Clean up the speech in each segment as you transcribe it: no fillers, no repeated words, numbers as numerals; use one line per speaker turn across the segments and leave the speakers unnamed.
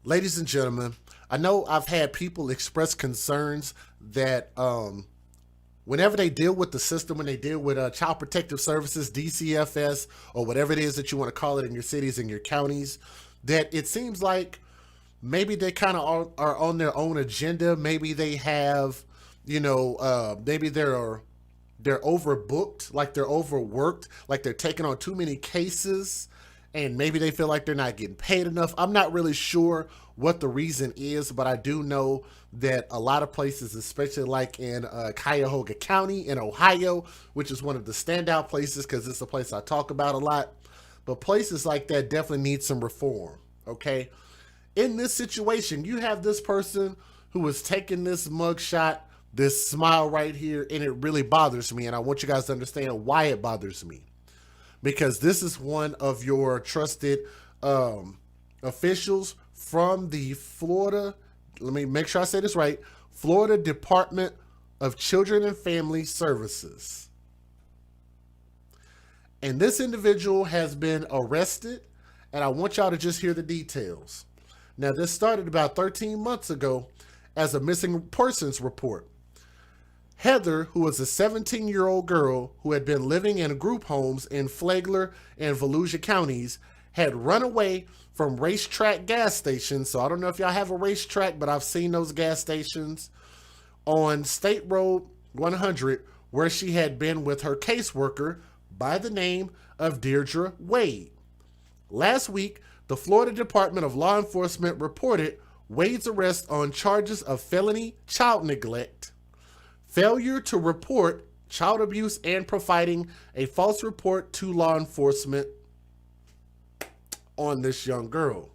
Ladies and gentlemen, I know I've had people express concerns that whenever they deal with the system, when they deal with Child Protective Services, DCFS, or whatever it is that you want to call it in your cities and your counties, that it seems like maybe they kind of are on their own agenda. Maybe they have, maybe they're overbooked, like they're overworked, like they're taking on too many cases, and maybe they feel like they're not getting paid enough. I'm not really sure what the reason is, but I do know that a lot of places, especially like in Cuyahoga County in Ohio, which is one of the standout places because it's a place I talk about a lot, but places like that definitely need some reform. Okay, in this situation, you have this person who is taking this mugshot, this smile right here, and it really bothers me. And I want you guys to understand why it bothers me. Because this is one of your trusted officials from the Florida, let me make sure I say this right, Florida Department of Children and Family Services. And this individual has been arrested, and I want y'all to just hear the details. Now, this started about 13 months ago as a missing persons report. Heather, who was a 17-year-old girl who had been living in group homes in Flagler and Volusia counties, had run away from racetrack gas stations. So I don't know if y'all have a racetrack, but I've seen those gas stations on State Road 100, where she had been with her caseworker by the name of Deirdre Wade. Last week, the Florida Department of Law Enforcement reported Wade's arrest on charges of felony child neglect, failure to report child abuse, and providing a false report to law enforcement on this young girl.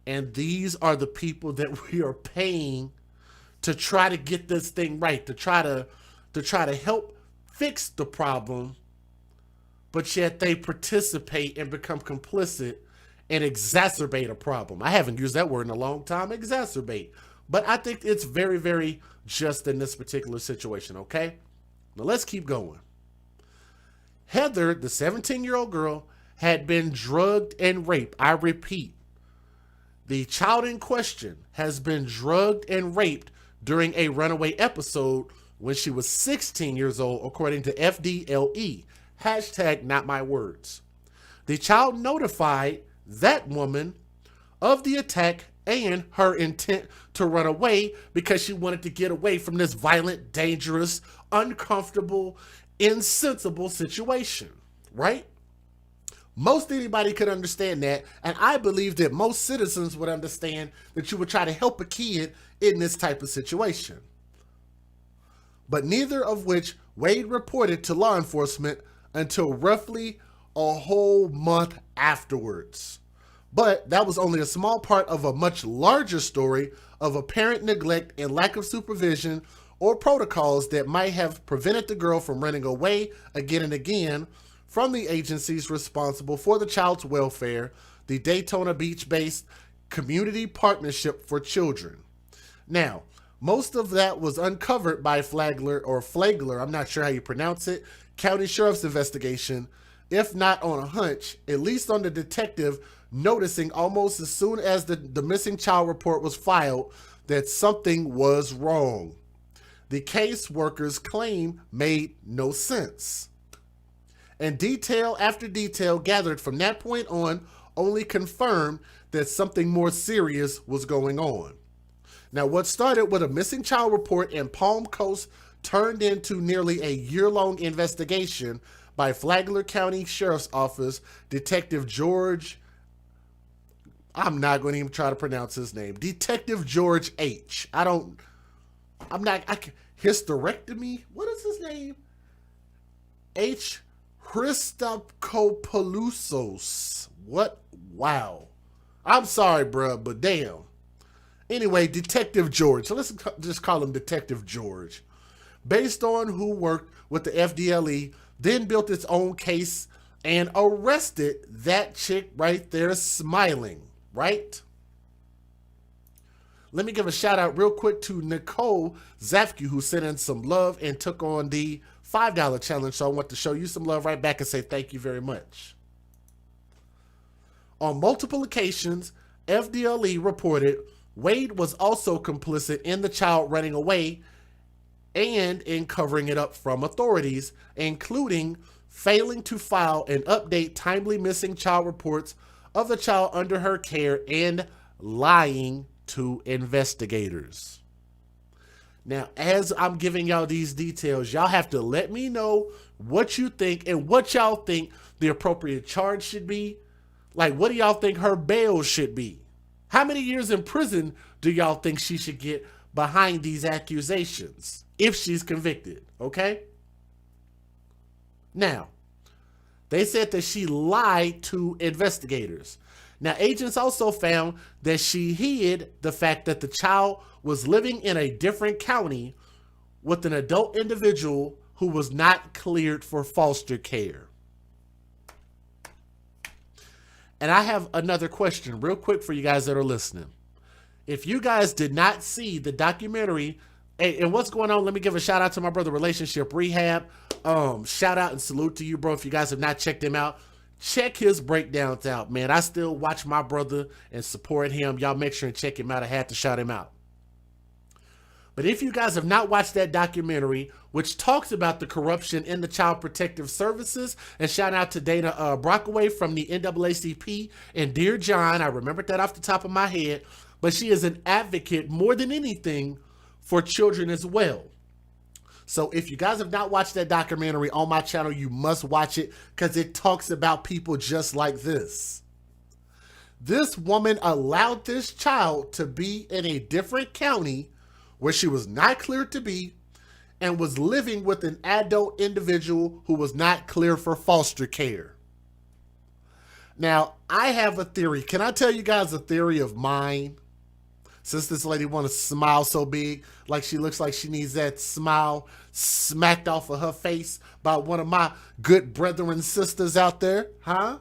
And these are the people that we are paying to try to get this thing right, to try to help fix the problem, but yet they participate and become complicit and exacerbate a problem. I haven't used that word in a long time, exacerbate. But I think it's very, very just in this particular situation, okay? Now let's keep going. Heather, the 17-year-old girl, had been drugged and raped. I repeat, the child in question has been drugged and raped during a runaway episode when she was 16 years old, according to FDLE. Hashtag not my words. The child notified that woman of the attack and her intent to run away because she wanted to get away from this violent, dangerous, uncomfortable, insensible situation, right? Most anybody could understand that, and I believe that most citizens would understand that you would try to help a kid in this type of situation. But neither of which Wade reported to law enforcement until roughly a whole month afterwards. But that was only a small part of a much larger story of apparent neglect and lack of supervision or protocols that might have prevented the girl from running away again and again from the agencies responsible for the child's welfare, the Daytona Beach-based Community Partnership for Children. Now, most of that was uncovered by Flagler, I'm not sure how you pronounce it, County Sheriff's investigation, if not on a hunch, at least on the detective noticing almost as soon as the missing child report was filed that something was wrong. The caseworker's claim made no sense. And detail after detail gathered from that point on only confirmed that something more serious was going on. Now, what started with a missing child report in Palm Coast turned into nearly a year-long investigation by Flagler County Sheriff's Office Detective George, I'm not going to even try to pronounce his name, Detective George H. Hysterectomy? What is his name? H. Christopoulos. What? Wow. I'm sorry, bruh, but damn. Anyway, Detective George. So let's just call him Detective George. Based on who worked with the FDLE, then built its own case and arrested that chick right there smiling, right? Let me give a shout out real quick to Nicole Zafke, who sent in some love and took on the $5 challenge. So I want to show you some love right back and say thank you very much. On multiple occasions, FDLE reported Wade was also complicit in the child running away and in covering it up from authorities, including failing to file and update timely missing child reports of the child under her care and lying to investigators. Now, as I'm giving y'all these details, y'all have to let me know what you think and what y'all think the appropriate charge should be. Like, what do y'all think her bail should be? How many years in prison do y'all think she should get behind these accusations if she's convicted? Okay? Now, they said that she lied to investigators. Now, agents also found that she hid the fact that the child was living in a different county with an adult individual who was not cleared for foster care. And I have another question real quick for you guys that are listening. If you guys did not see the documentary, and what's going on, let me give a shout out to my brother, Relationship Rehab. Shout out and salute to you, bro. If you guys have not checked him out, check his breakdowns out, man. I still watch my brother and support him. Y'all make sure and check him out. I had to shout him out. But if you guys have not watched that documentary, which talks about the corruption in the Child Protective Services, and shout out to Dana Brockaway from the NAACP and Dear John, I remembered that off the top of my head, but she is an advocate more than anything for children as well. So if you guys have not watched that documentary on my channel, you must watch it because it talks about people just like this. This woman allowed this child to be in a different county where she was not cleared to be and was living with an adult individual who was not cleared for foster care. Now, I have a theory. Can I tell you guys a theory of mine? Since this lady want to smile so big, like she looks like she needs that smile smacked off of her face by one of my good brethren and sisters out there, huh?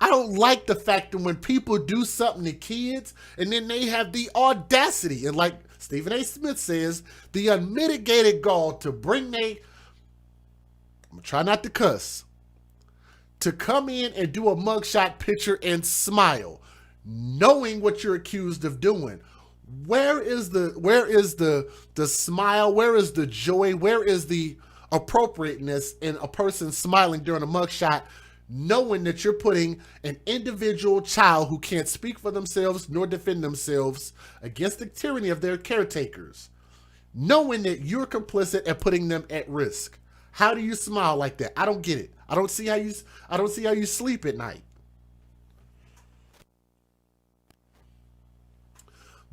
I don't like the fact that when people do something to kids and then they have the audacity, and like Stephen A. Smith says, the unmitigated gall to bring I'm gonna try not to cuss, to come in and do a mugshot picture and smile, knowing what you're accused of doing. Where is the smile? Where is the joy? Where is the appropriateness in a person smiling during a mugshot, knowing that you're putting an individual child who can't speak for themselves nor defend themselves against the tyranny of their caretakers, knowing that you're complicit and putting them at risk? How do you smile like that? I don't get it. I don't see how you sleep at night.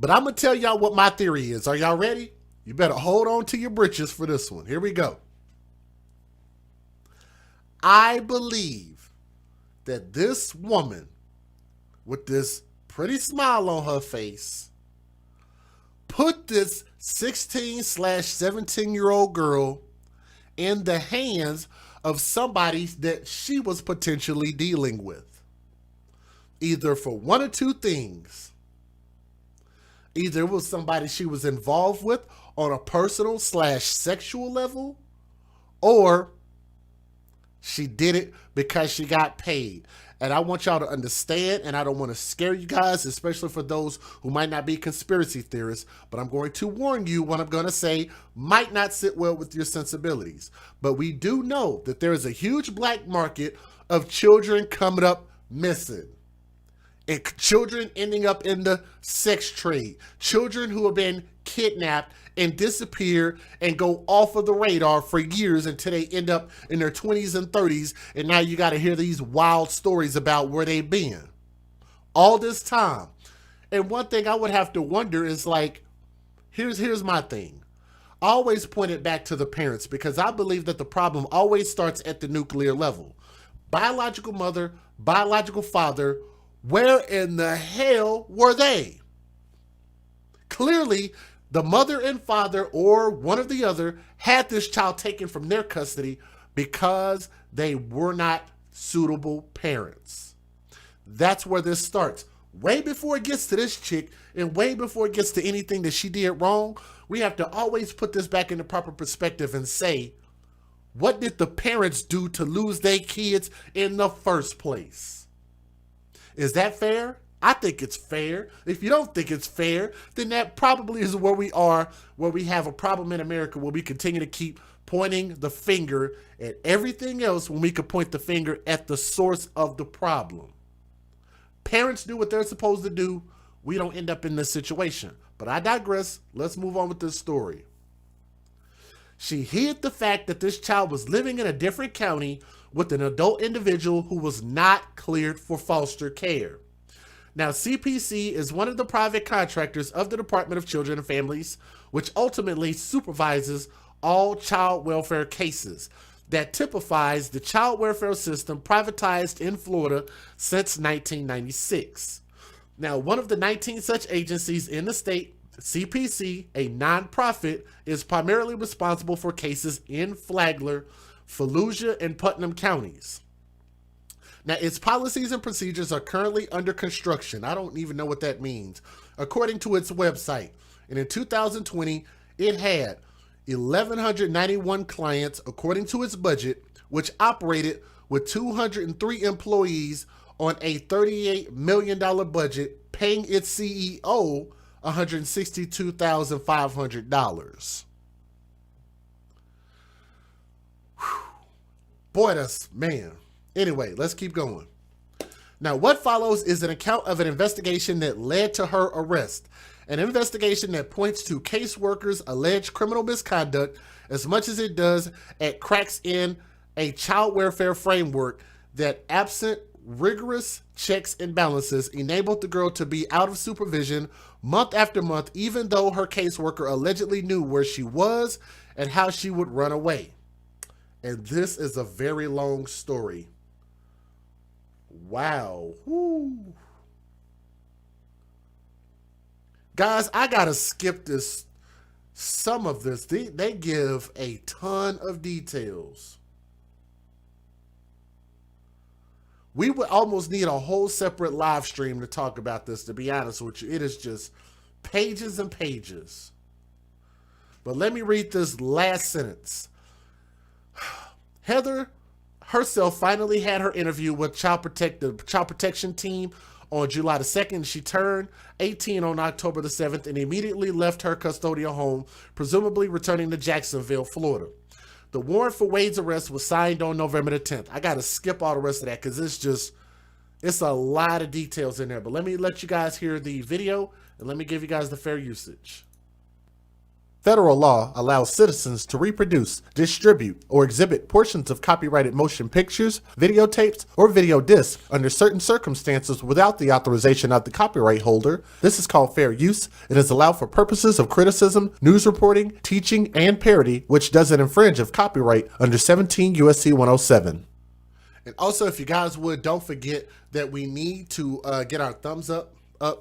But I'm going to tell y'all what my theory is. Are y'all ready? You better hold on to your britches for this one. Here we go. I believe that this woman with this pretty smile on her face put this 16/17-year-old girl in the hands of somebody that she was potentially dealing with. Either for one or two things. Either it was somebody she was involved with on a personal/sexual level, or she did it because she got paid. And I want y'all to understand, and I don't want to scare you guys, especially for those who might not be conspiracy theorists, but I'm going to warn you what I'm going to say might not sit well with your sensibilities. But we do know that there is a huge black market of children coming up missing. And children ending up in the sex trade. Children who have been kidnapped and disappear and go off of the radar for years until they end up in their 20s and 30s. And now you got to hear these wild stories about where they've been all this time. And one thing I would have to wonder is like, here's my thing. I always point it back to the parents because I believe that the problem always starts at the nuclear level. Biological mother, biological father, where in the hell were they? Clearly, the mother and father or one or the other had this child taken from their custody because they were not suitable parents. That's where this starts. Way before it gets to this chick and way before it gets to anything that she did wrong, we have to always put this back into proper perspective and say, What did the parents do to lose their kids in the first place? Is that fair? I think it's fair. If you don't think it's fair, then that probably is where we are, where we have a problem in America, where we continue to keep pointing the finger at everything else when we could point the finger at the source of the problem. Parents do what they're supposed to do. We don't end up in this situation. But I digress. Let's move on with this story. She hid the fact that this child was living in a different county with an adult individual who was not cleared for foster care. Now, CPC is one of the private contractors of the Department of Children and Families, which ultimately supervises all child welfare cases. That typifies the child welfare system privatized in Florida since 1996. Now, one of the 19 such agencies in the state, CPC, a nonprofit, is primarily responsible for cases in Flagler, Fallujah, and Putnam counties. Now, its policies and procedures are currently under construction. I don't even know what that means. According to its website, and in 2020, it had 1,191 clients, according to its budget, which operated with 203 employees on a $38 million budget, paying its CEO $162,500. Boy, that's, man. Anyway, let's keep going. Now, what follows is an account of an investigation that led to her arrest. An investigation that points to caseworkers' alleged criminal misconduct as much as it does at cracks in a child welfare framework that, absent rigorous checks and balances, enabled the girl to be out of supervision month after month, even though her caseworker allegedly knew where she was and how she would run away. And this is a very long story. Wow. Woo. Guys, I gotta skip this. Some of this, they give a ton of details. We would almost need a whole separate live stream to talk about this, to be honest with you. It is just pages and pages. But let me read this last sentence. Heather herself finally had her interview with the child protection team on July the 2nd. She turned 18 on October the 7th and immediately left her custodial home, presumably returning to Jacksonville, Florida. The warrant for Wade's arrest was signed on November the 10th. I got to skip all the rest of that because it's a lot of details in there. But let me let you guys hear the video and let me give you guys the fair usage. Federal law allows citizens to reproduce, distribute, or exhibit portions of copyrighted motion pictures, videotapes, or video discs under certain circumstances without the authorization of the copyright holder. This is called fair use and is allowed for purposes of criticism, news reporting, teaching, and parody, which doesn't infringe of copyright under 17 U.S.C. 107. And also, if you guys would, don't forget that we need to get our thumbs up,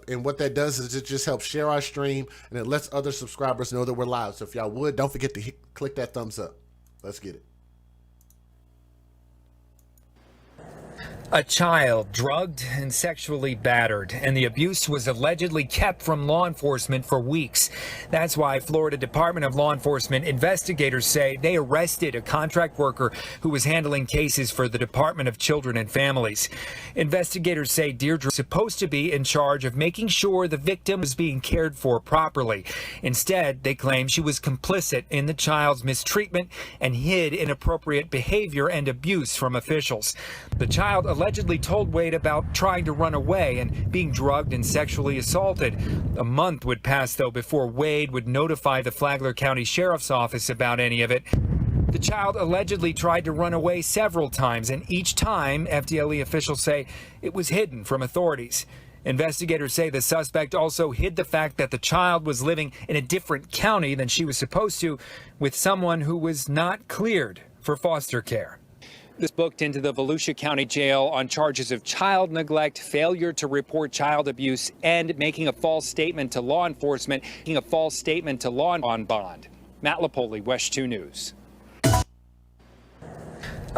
and what that does is it just helps share our stream and it lets other subscribers know that we're live. So if y'all would, don't forget to click that thumbs up. Let's get it.
A child drugged and sexually battered, and the abuse was allegedly kept from law enforcement for weeks. That's why Florida Department of Law Enforcement investigators say they arrested a contract worker who was handling cases for the Department of Children and Families. Investigators say Deirdre was supposed to be in charge of making sure the victim was being cared for properly. Instead, they claim she was complicit in the child's mistreatment and hid inappropriate behavior and abuse from officials. The child allegedly told Wade about trying to run away and being drugged and sexually assaulted. A month would pass, though, before Wade would notify the Flagler County Sheriff's Office about any of it. The child allegedly tried to run away several times, and each time, FDLE officials say it was hidden from authorities. Investigators say the suspect also hid the fact that the child was living in a different county than she was supposed to, with someone who was not cleared for foster care. This booked into the Volusia County Jail on charges of child neglect, failure to report child abuse, and making a false statement to law enforcement, on bond. Matt Lapoli, West 2 News.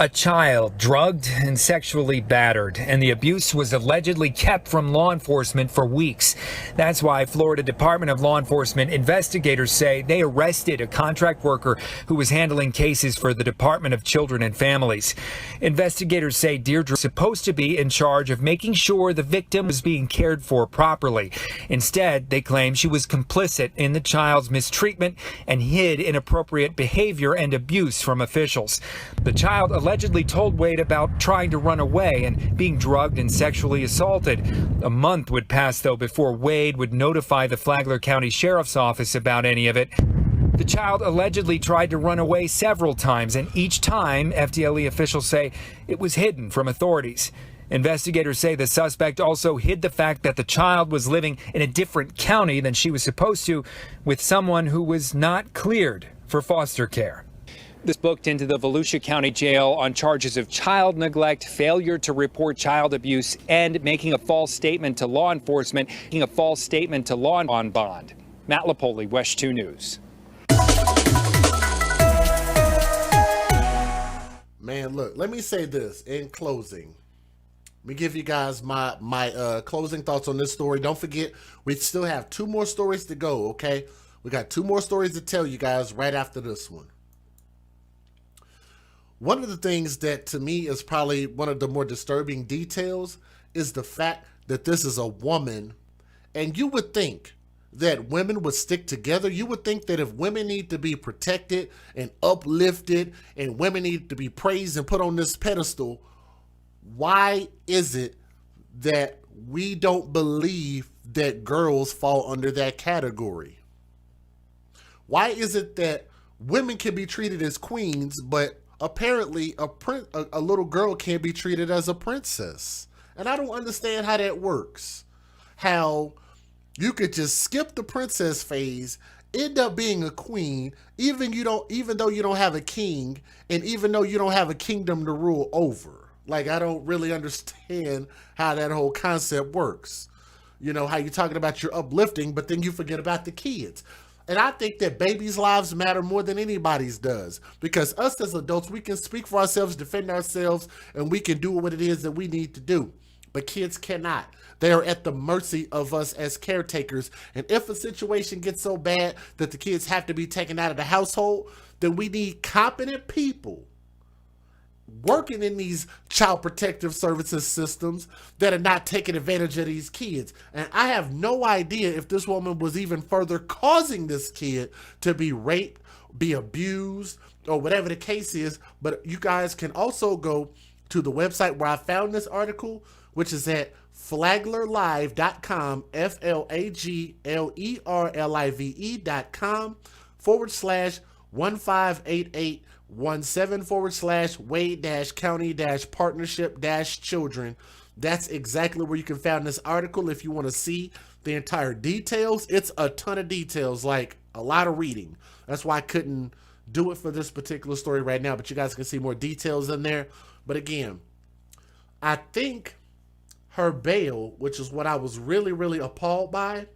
A child drugged and sexually battered, and the abuse was allegedly kept from law enforcement for weeks. That's why Florida Department of Law Enforcement investigators say they arrested a contract worker who was handling cases for the Department of Children and Families. Investigators say Deirdre was supposed to be in charge of making sure the victim was being cared for properly. Instead, they claim she was complicit in the child's mistreatment and hid inappropriate behavior and abuse from officials. The child allegedly told Wade about trying to run away and being drugged and sexually assaulted. A month would pass, though, before Wade would notify the Flagler County Sheriff's Office about any of it. The child allegedly tried to run away several times, and each time, FDLE officials say it was hidden from authorities. Investigators say the suspect also hid the fact that the child was living in a different county than she was supposed to, with someone who was not cleared for foster care. This booked into the Volusia County Jail on charges of child neglect, failure to report child abuse, and making a false statement to law enforcement, on bond. Matt Lapoli, West 2 News.
Man, look, let me say this in closing. Let me give you guys my closing thoughts on this story. Don't forget, we still have 2 more stories to go, okay? We got 2 more stories to tell you guys right after this one. One of the things that to me is probably one of the more disturbing details is the fact that this is a woman. And you would think that women would stick together. You would think that if women need to be protected and uplifted and women need to be praised and put on this pedestal, why is it that we don't believe that girls fall under that category? Why is it that women can be treated as queens, but apparently a little girl can't be treated as a princess? And I don't understand how that works. How you could just skip the princess phase, end up being a queen, even though you don't have a king, and even though you don't have a kingdom to rule over. Like, I don't really understand how that whole concept works. You know, how you're talking about your uplifting, but then you forget about the kids. And I think that babies' lives matter more than anybody's does, because us as adults, we can speak for ourselves, defend ourselves, and we can do what it is that we need to do. But kids cannot. They are at the mercy of us as caretakers. And if a situation gets so bad that the kids have to be taken out of the household, then we need competent people working in these child protective services systems that are not taking advantage of these kids. And I have no idea if this woman was even further causing this kid to be raped, be abused, or whatever the case is. But you guys can also go to the website where I found this article, which is at flaglerlive.com, FLAGLERLIVE.com/1588 17/Wade-County-Partnership-Children. That's exactly where you can find this article if you want to see the entire details. It's a ton of details, like a lot of reading. That's why I couldn't do it for this particular story right now, but you guys can see more details in there. But again, I think her bail, which is what I was really, really appalled by,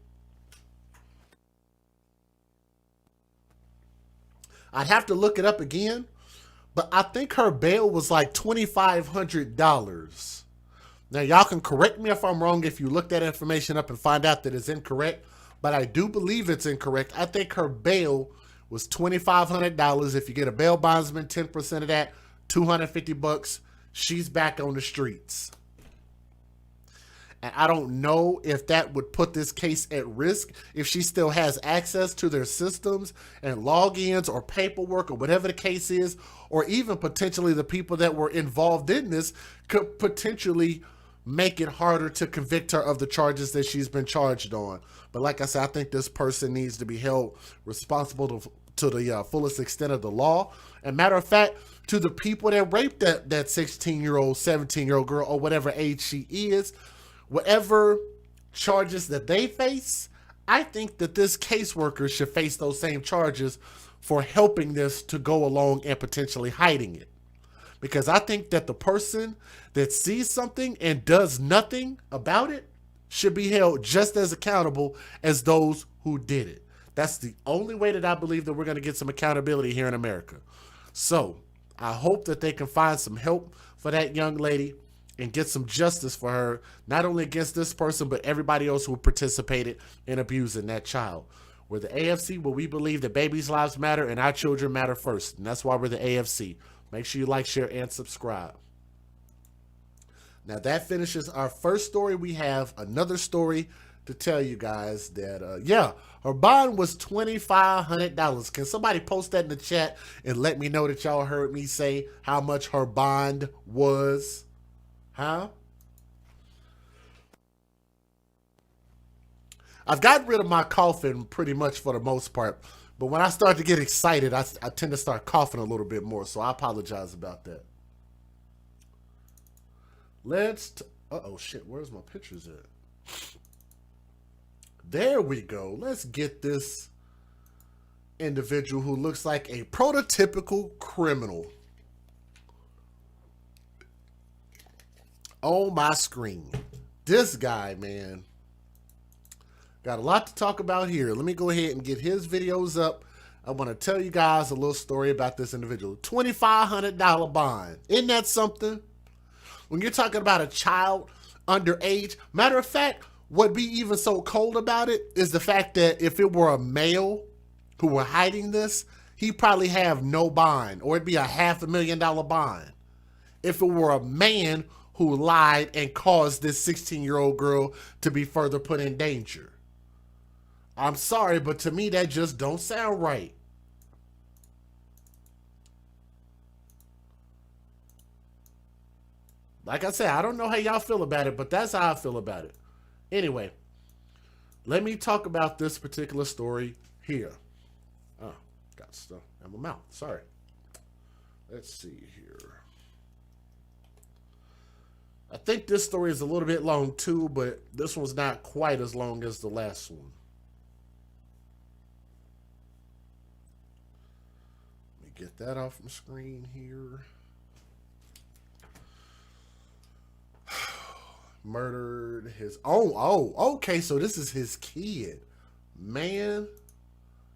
I'd have to look it up again, but I think her bail was like $2,500. Now, y'all can correct me if I'm wrong if you look that information up and find out that it's incorrect, but I do believe it's incorrect. I think her bail was $2,500. If you get a bail bondsman, 10% of that, $250, she's back on the streets. And I don't know if that would put this case at risk if she still has access to their systems and logins or paperwork or whatever the case is, or even potentially the people that were involved in this could potentially make it harder to convict her of the charges that she's been charged on. But like I said, I think this person needs to be held responsible to the fullest extent of the law. And matter of fact, to the people that raped that 16-year-old, 17-year-old girl, or whatever age she is, whatever charges that they face, I think that this caseworker should face those same charges for helping this to go along and potentially hiding it. Because I think that the person that sees something and does nothing about it should be held just as accountable as those who did it. That's the only way that I believe that we're going to get some accountability here in America. So, I hope that they can find some help for that young lady and get some justice for her, not only against this person, but everybody else who participated in abusing that child. We're the AFC, where we believe that babies' lives matter and our children matter first. And that's why we're the AFC. Make sure you like, share, and subscribe. Now that finishes our first story. We have another story to tell you guys that, her bond was $2,500. Can somebody post that in the chat and let me know that y'all heard me say how much her bond was? Huh? I've gotten rid of my coughing pretty much for the most part, but when I start to get excited, I tend to start coughing a little bit more, so I apologize about that. Uh-oh, shit, where's my pictures at? There we go. Let's get this individual who looks like a prototypical criminal on my screen. This guy, man, got a lot to talk about here. Let me go ahead and get his videos up. I want to tell you guys a little story about this individual. $2,500 bond. Isn't that something? When you're talking about a child underage, matter of fact, what be even so cold about it is the fact that if it were a male who were hiding this, he'd probably have no bond, or it'd be a $500,000 bond. If it were a man who lied and caused this 16-year-old girl to be further put in danger. I'm sorry, but to me, that just don't sound right. Like I said, I don't know how y'all feel about it, but that's how I feel about it. Anyway, let me talk about this particular story here. Oh, got stuff in my mouth. Sorry. Let's see here. I think this story is a little bit long too, but this one's not quite as long as the last one. Get that off my screen here. Murdered his okay, so this is his kid. Man.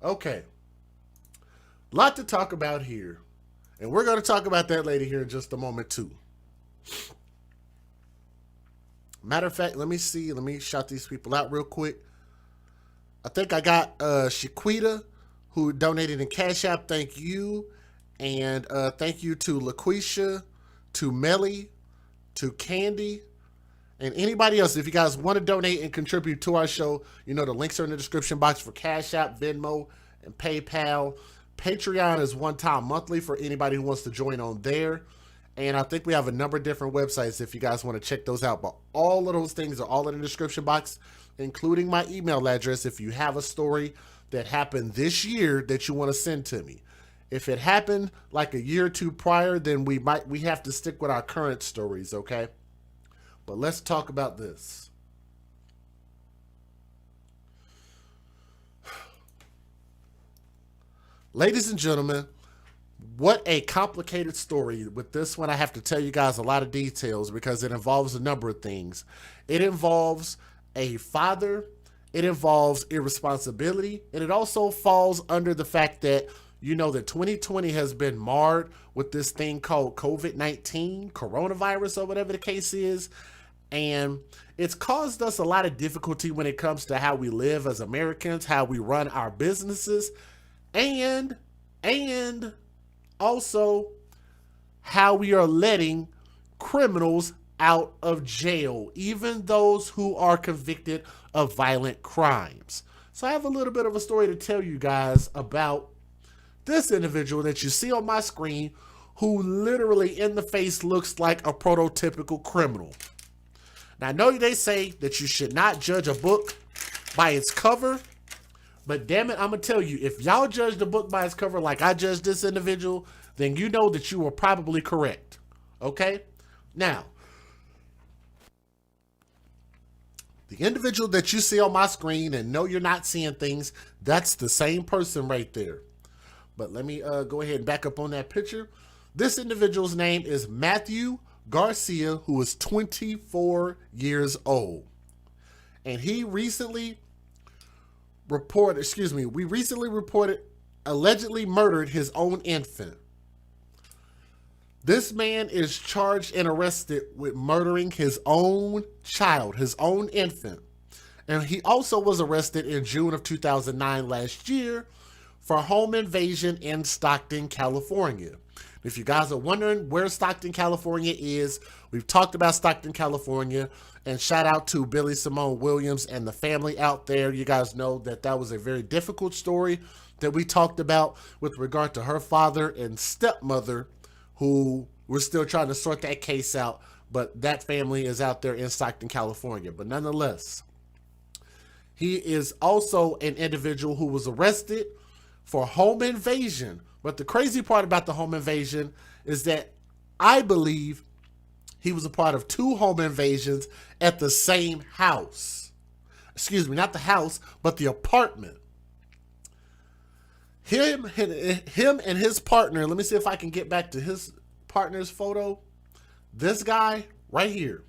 Okay. Lot to talk about here. And we're going to talk about that lady here in just a moment too. Matter of fact, let me shout these people out real quick. I think I got Shaquita, who donated in Cash App. Thank you. And thank you to LaQuisha, to Melly, to Candy, and anybody else. If you guys want to donate and contribute to our show, you know the links are in the description box for Cash App, Venmo, and PayPal. Patreon is one-time monthly for anybody who wants to join on there. And I think we have a number of different websites if you guys want to check those out. But all of those things are all in the description box, including my email address if you have a story that happened this year that you want to send to me. If it happened like a year or two prior, then we have to stick with our current stories, okay? But let's talk about this. Ladies and gentlemen, what a complicated story. With this one, I have to tell you guys a lot of details because it involves a number of things. It involves a father, it involves irresponsibility, and it also falls under the fact that you know that 2020 has been marred with this thing called COVID-19, coronavirus, or whatever the case is. And it's caused us a lot of difficulty when it comes to how we live as Americans, how we run our businesses, and also how we are letting criminals out of jail, even those who are convicted of violent crimes. So I have a little bit of a story to tell you guys about this individual that you see on my screen, who literally in the face looks like a prototypical criminal. Now, I know they say that you should not judge a book by its cover, but damn it, I'm going to tell you, if y'all judge the book by its cover like I judged this individual, then you know that you were probably correct. Okay? Now, the individual that you see on my screen, and no, you're not seeing things, that's the same person right there. But let me go ahead and back up on that picture. This individual's name is Matthew Garcia, who is 24 years old. And we recently reported allegedly murdered his own infant. This man is charged and arrested with murdering his own child, his own infant. And he also was arrested in June of 2009 last year for home invasion in Stockton, California. If you guys are wondering where Stockton, California is, we've talked about Stockton, California, and shout out to Billy Simone Williams and the family out there. You guys know that that was a very difficult story that we talked about with regard to her father and stepmother, who we're still trying to sort that case out, but that family is out there in Stockton, California. But nonetheless, he is also an individual who was arrested for home invasion. But the crazy part about the home invasion is that I believe he was a part of 2 home invasions at the same house. Excuse me, not the house, but the apartment. Him and his partner, let me see if I can get back to his partner's photo. This guy right here.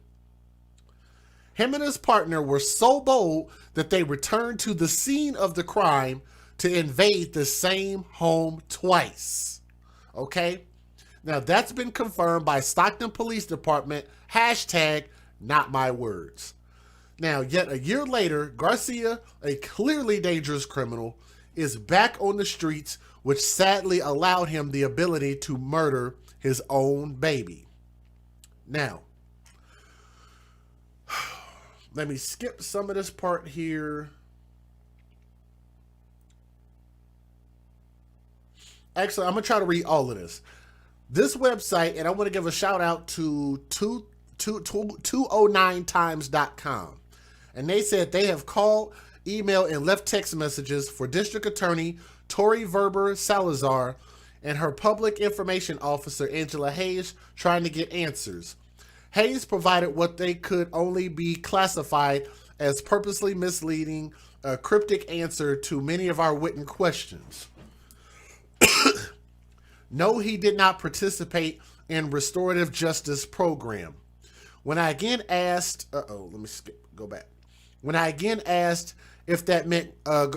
Him and his partner were so bold that they returned to the scene of the crime to invade the same home twice. Okay? Now that's been confirmed by Stockton Police Department, hashtag not my words. Now, yet a year later, Garcia, a clearly dangerous criminal, is back on the streets, which sadly allowed him the ability to murder his own baby. Now, let me skip some of this part here. Actually, I'm going to try to read all of this. This website, and I want to give a shout out to 209times.com. And they said they have called, emailed, and left text messages for District Attorney Tori Verber Salazar and her Public Information Officer Angela Hayes trying to get answers. Hayes provided what they could only be classified as purposely misleading, a cryptic answer to many of our written questions. No, he did not participate in restorative justice program. When I again asked, When I again asked if that meant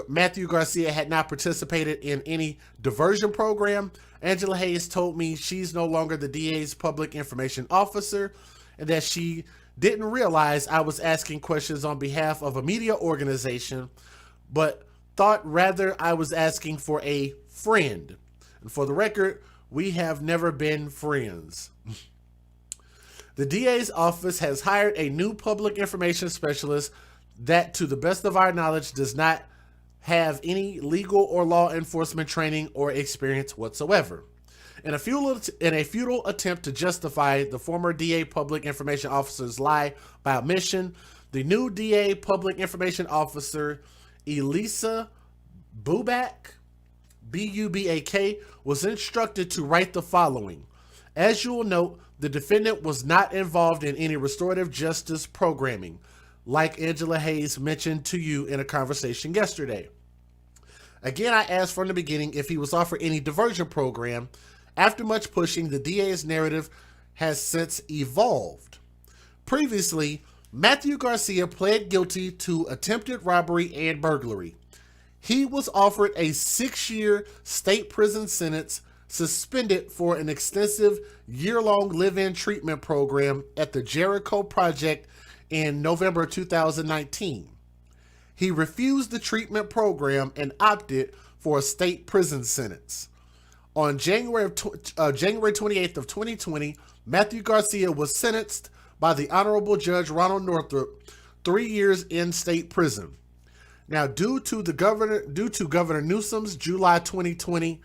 Matthew Garcia had not participated in any diversion program, Angela Hayes told me she's no longer the DA's public information officer and that she didn't realize I was asking questions on behalf of a media organization, but thought rather I was asking for a friend. And for the record, we have never been friends. The DA's office has hired a new public information specialist that, to the best of our knowledge, does not have any legal or law enforcement training or experience whatsoever. In a futile attempt to justify the former DA public information officer's lie by omission, the new DA public information officer, Elisa Bubak, B-U-B-A-K, was instructed to write the following. As you will note, the defendant was not involved in any restorative justice programming, like Angela Hayes mentioned to you in a conversation yesterday. Again, I asked from the beginning if he was offered any diversion program. After much pushing, the DA's narrative has since evolved. Previously, Matthew Garcia pled guilty to attempted robbery and burglary. He was offered a 6-year state prison sentence, suspended for an extensive year-long live-in treatment program at the Jericho Project in November 2019. He refused the treatment program and opted for a state prison sentence. On January 28th of 2020, Matthew Garcia was sentenced by the Honorable Judge Ronald Northrop 3 years in state prison. Now, due to Governor Newsom's July 2020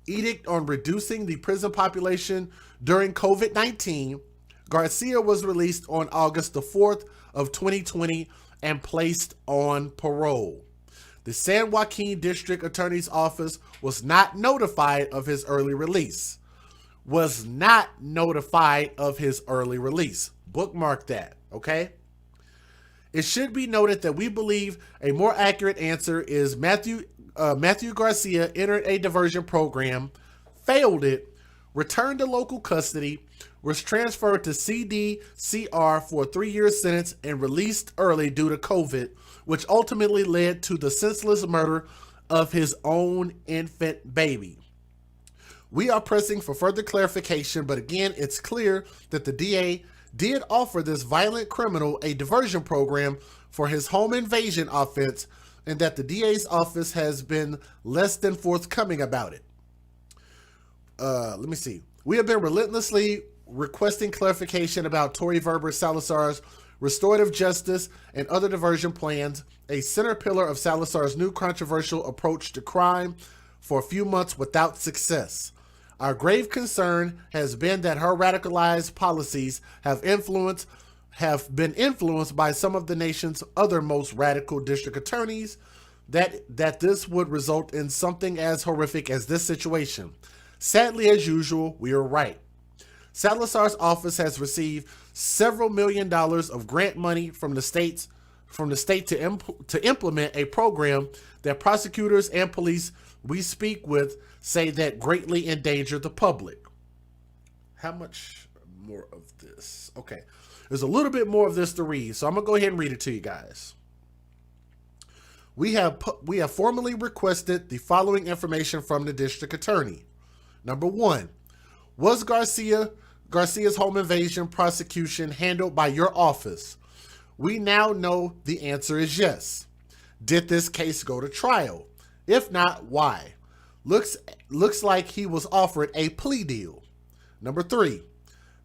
edict on reducing the prison population during COVID-19, Garcia was released on August the 4th of 2020 and placed on parole. The San Joaquin District Attorney's Office was not notified of his early release. Bookmark that, okay? It should be noted that we believe a more accurate answer is Matthew Garcia entered a diversion program, failed it, returned to local custody, was transferred to CDCR for a 3-year sentence, and released early due to COVID, which ultimately led to the senseless murder of his own infant baby. We are pressing for further clarification, but again, it's clear that the DA did offer this violent criminal a diversion program for his home invasion offense, and that the DA's office has been less than forthcoming about it. Let me see. We have been relentlessly requesting clarification about Tory Verber Salazar's restorative justice and other diversion plans, a center pillar of Salazar's new controversial approach to crime, for a few months without success. Our grave concern has been that her radicalized policies have been influenced by some of the nation's other most radical district attorneys, that this would result in something as horrific as this situation. Sadly, as usual, we are right. Salazar's office has received several $1 million of grant money from the state to implement a program that prosecutors and police we speak with say that greatly endanger the public. How much more of this? Okay, there's a little bit more of this to read, so I'm gonna go ahead and read it to you guys. We have formally requested the following information from the district attorney. Number one, was Garcia's home invasion prosecution handled by your office? We now know the answer is yes. Did this case go to trial? If not, why? Looks like he was offered a plea deal. Number three,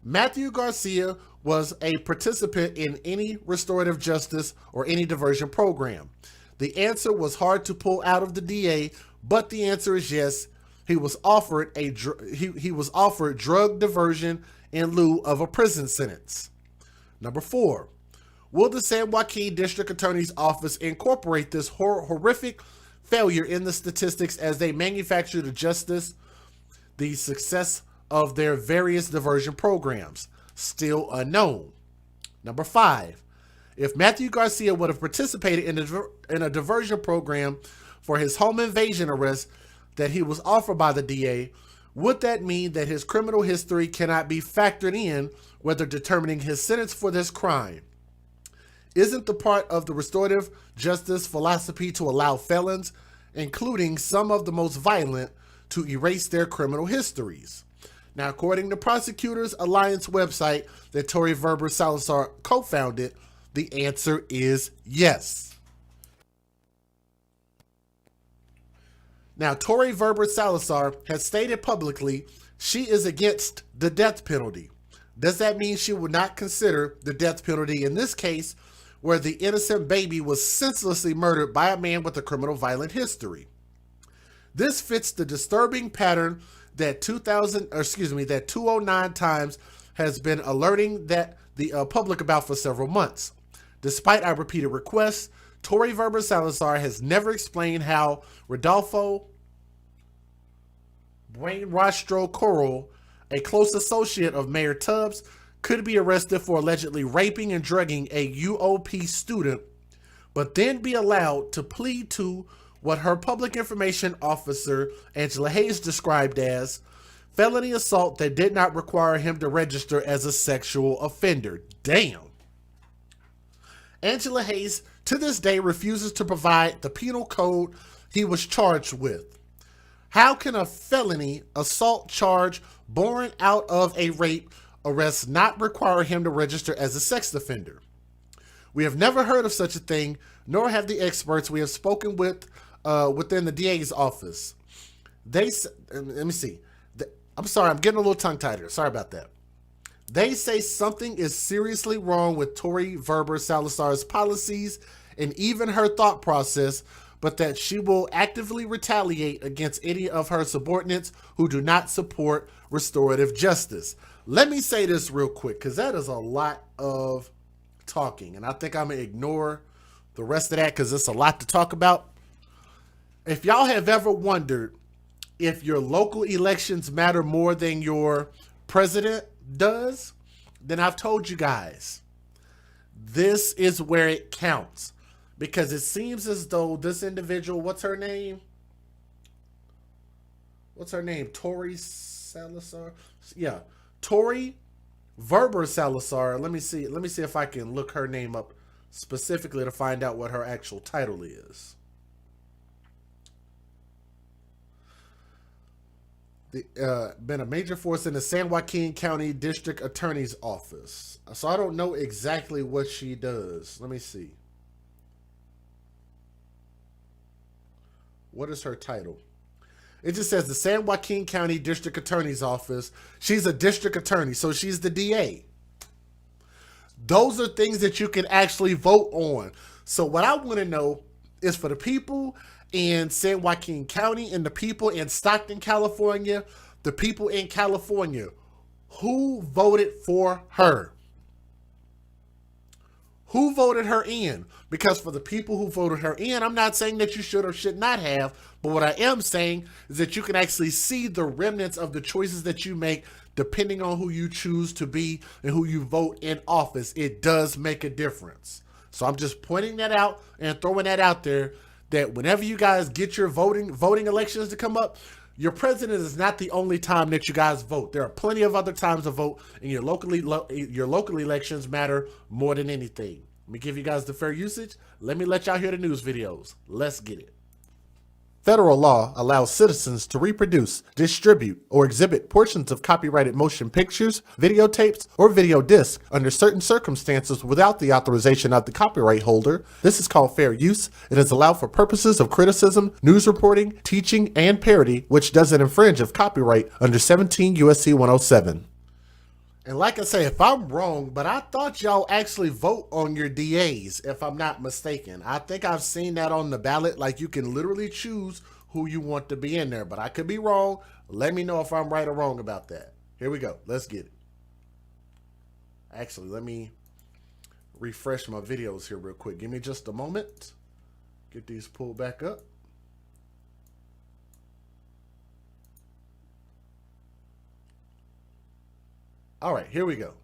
Matthew Garcia was a participant in any restorative justice or any diversion program. The answer was hard to pull out of the DA, but the answer is yes. He was offered drug diversion in lieu of a prison sentence. Number four, will the San Joaquin District Attorney's Office incorporate this horrific failure in the statistics as they manufacture the success of their various diversion programs? Still unknown. Number five, if Matthew Garcia would have participated in a diversion program for his home invasion arrest that he was offered by the DA, would that mean that his criminal history cannot be factored in whether determining his sentence for this crime? Isn't the part of the restorative justice philosophy to allow felons, including some of the most violent, to erase their criminal histories? Now, according to Prosecutors Alliance website that Tory Verber Salazar co-founded, the answer is yes. Now, Tory Verber Salazar has stated publicly she is against the death penalty. Does that mean she would not consider the death penalty in this case, where the innocent baby was senselessly murdered by a man with a criminal violent history? This fits the disturbing pattern that 209 Times has been alerting the public about for several months. Despite our repeated requests, Tory Verber Salazar has never explained how Rodolfo Buenrostro Corral, a close associate of Mayor Tubbs, could be arrested for allegedly raping and drugging a UOP student, but then be allowed to plead to what her public information officer, Angela Hayes, described as felony assault that did not require him to register as a sexual offender. Damn. Angela Hayes, to this day, refuses to provide the penal code he was charged with. How can a felony assault charge born out of a rape arrest not require him to register as a sex offender? We have never heard of such a thing, nor have the experts we have spoken with within the DA's office. Let me see. I'm sorry, I'm getting a little tongue-tied. Sorry about that. They say something is seriously wrong with Tory Verber Salazar's policies and even her thought process, but that she will actively retaliate against any of her subordinates who do not support restorative justice. Let me say this real quick, because that is a lot of talking, and I think I'm going to ignore the rest of that because it's a lot to talk about. If y'all have ever wondered if your local elections matter more than your president does, then I've told you guys, this is where it counts. Because it seems as though this individual, what's her name? Tory Salazar? Yeah, Tory Verber Salazar. Let me see if I can look her name up specifically to find out what her actual title is. Been a major force in the San Joaquin County District Attorney's Office. So I don't know exactly what she does. Let me see. What is her title? It just says the San Joaquin County District Attorney's Office. She's a district attorney, so she's the DA. Those are things that you can actually vote on. So what I want to know is for the people in San Joaquin County and the people in Stockton, California, the people in California, who voted for her? Who voted her in? Because for the people who voted her in, I'm not saying that you should or should not have, but what I am saying is that you can actually see the remnants of the choices that you make depending on who you choose to be and who you vote in office. It does make a difference. So I'm just pointing that out and throwing that out there, that whenever you guys get your voting elections to come up, your president is not the only time that you guys vote. There are plenty of other times to vote, and your local elections matter more than anything. Let me give you guys the fair usage. Let me let y'all hear the news videos. Let's get it. Federal law allows citizens to reproduce, distribute, or exhibit portions of copyrighted motion pictures, videotapes, or video discs under certain circumstances without the authorization of the copyright holder. This is called fair use. It is allowed for purposes of criticism, news reporting, teaching, and parody, which doesn't infringe of copyright under 17 U.S.C. 107. And like I say, if I'm wrong, but I thought y'all actually vote on your DAs, if I'm not mistaken. I think I've seen that on the ballot. Like, you can literally choose who you want to be in there, but I could be wrong. Let me know if I'm right or wrong about that. Here we go. Let's get it. Actually, let me refresh my videos here real quick. Give me just a moment. Get these pulled back up. All right, here we go.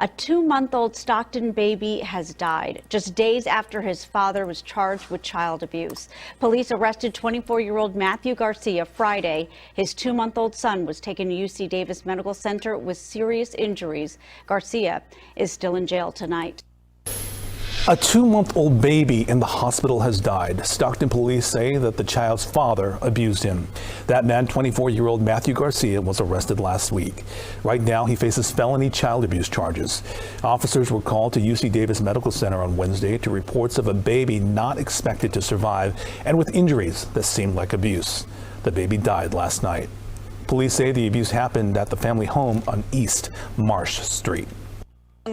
A 2-month-old Stockton baby has died just days after his father was charged with child abuse. Police arrested 24-year-old Matthew Garcia Friday. His 2-month-old son was taken to UC Davis Medical Center with serious injuries. Garcia is still in jail tonight.
A 2-month-old baby in the hospital has died. Stockton police say that the child's father abused him. That man, 24-year-old Matthew Garcia, was arrested last week. Right now, he faces felony child abuse charges. Officers were called to UC Davis Medical Center on Wednesday to reports of a baby not expected to survive and with injuries that seemed like abuse. The baby died last night. Police say the abuse happened at the family home on East Marsh Street.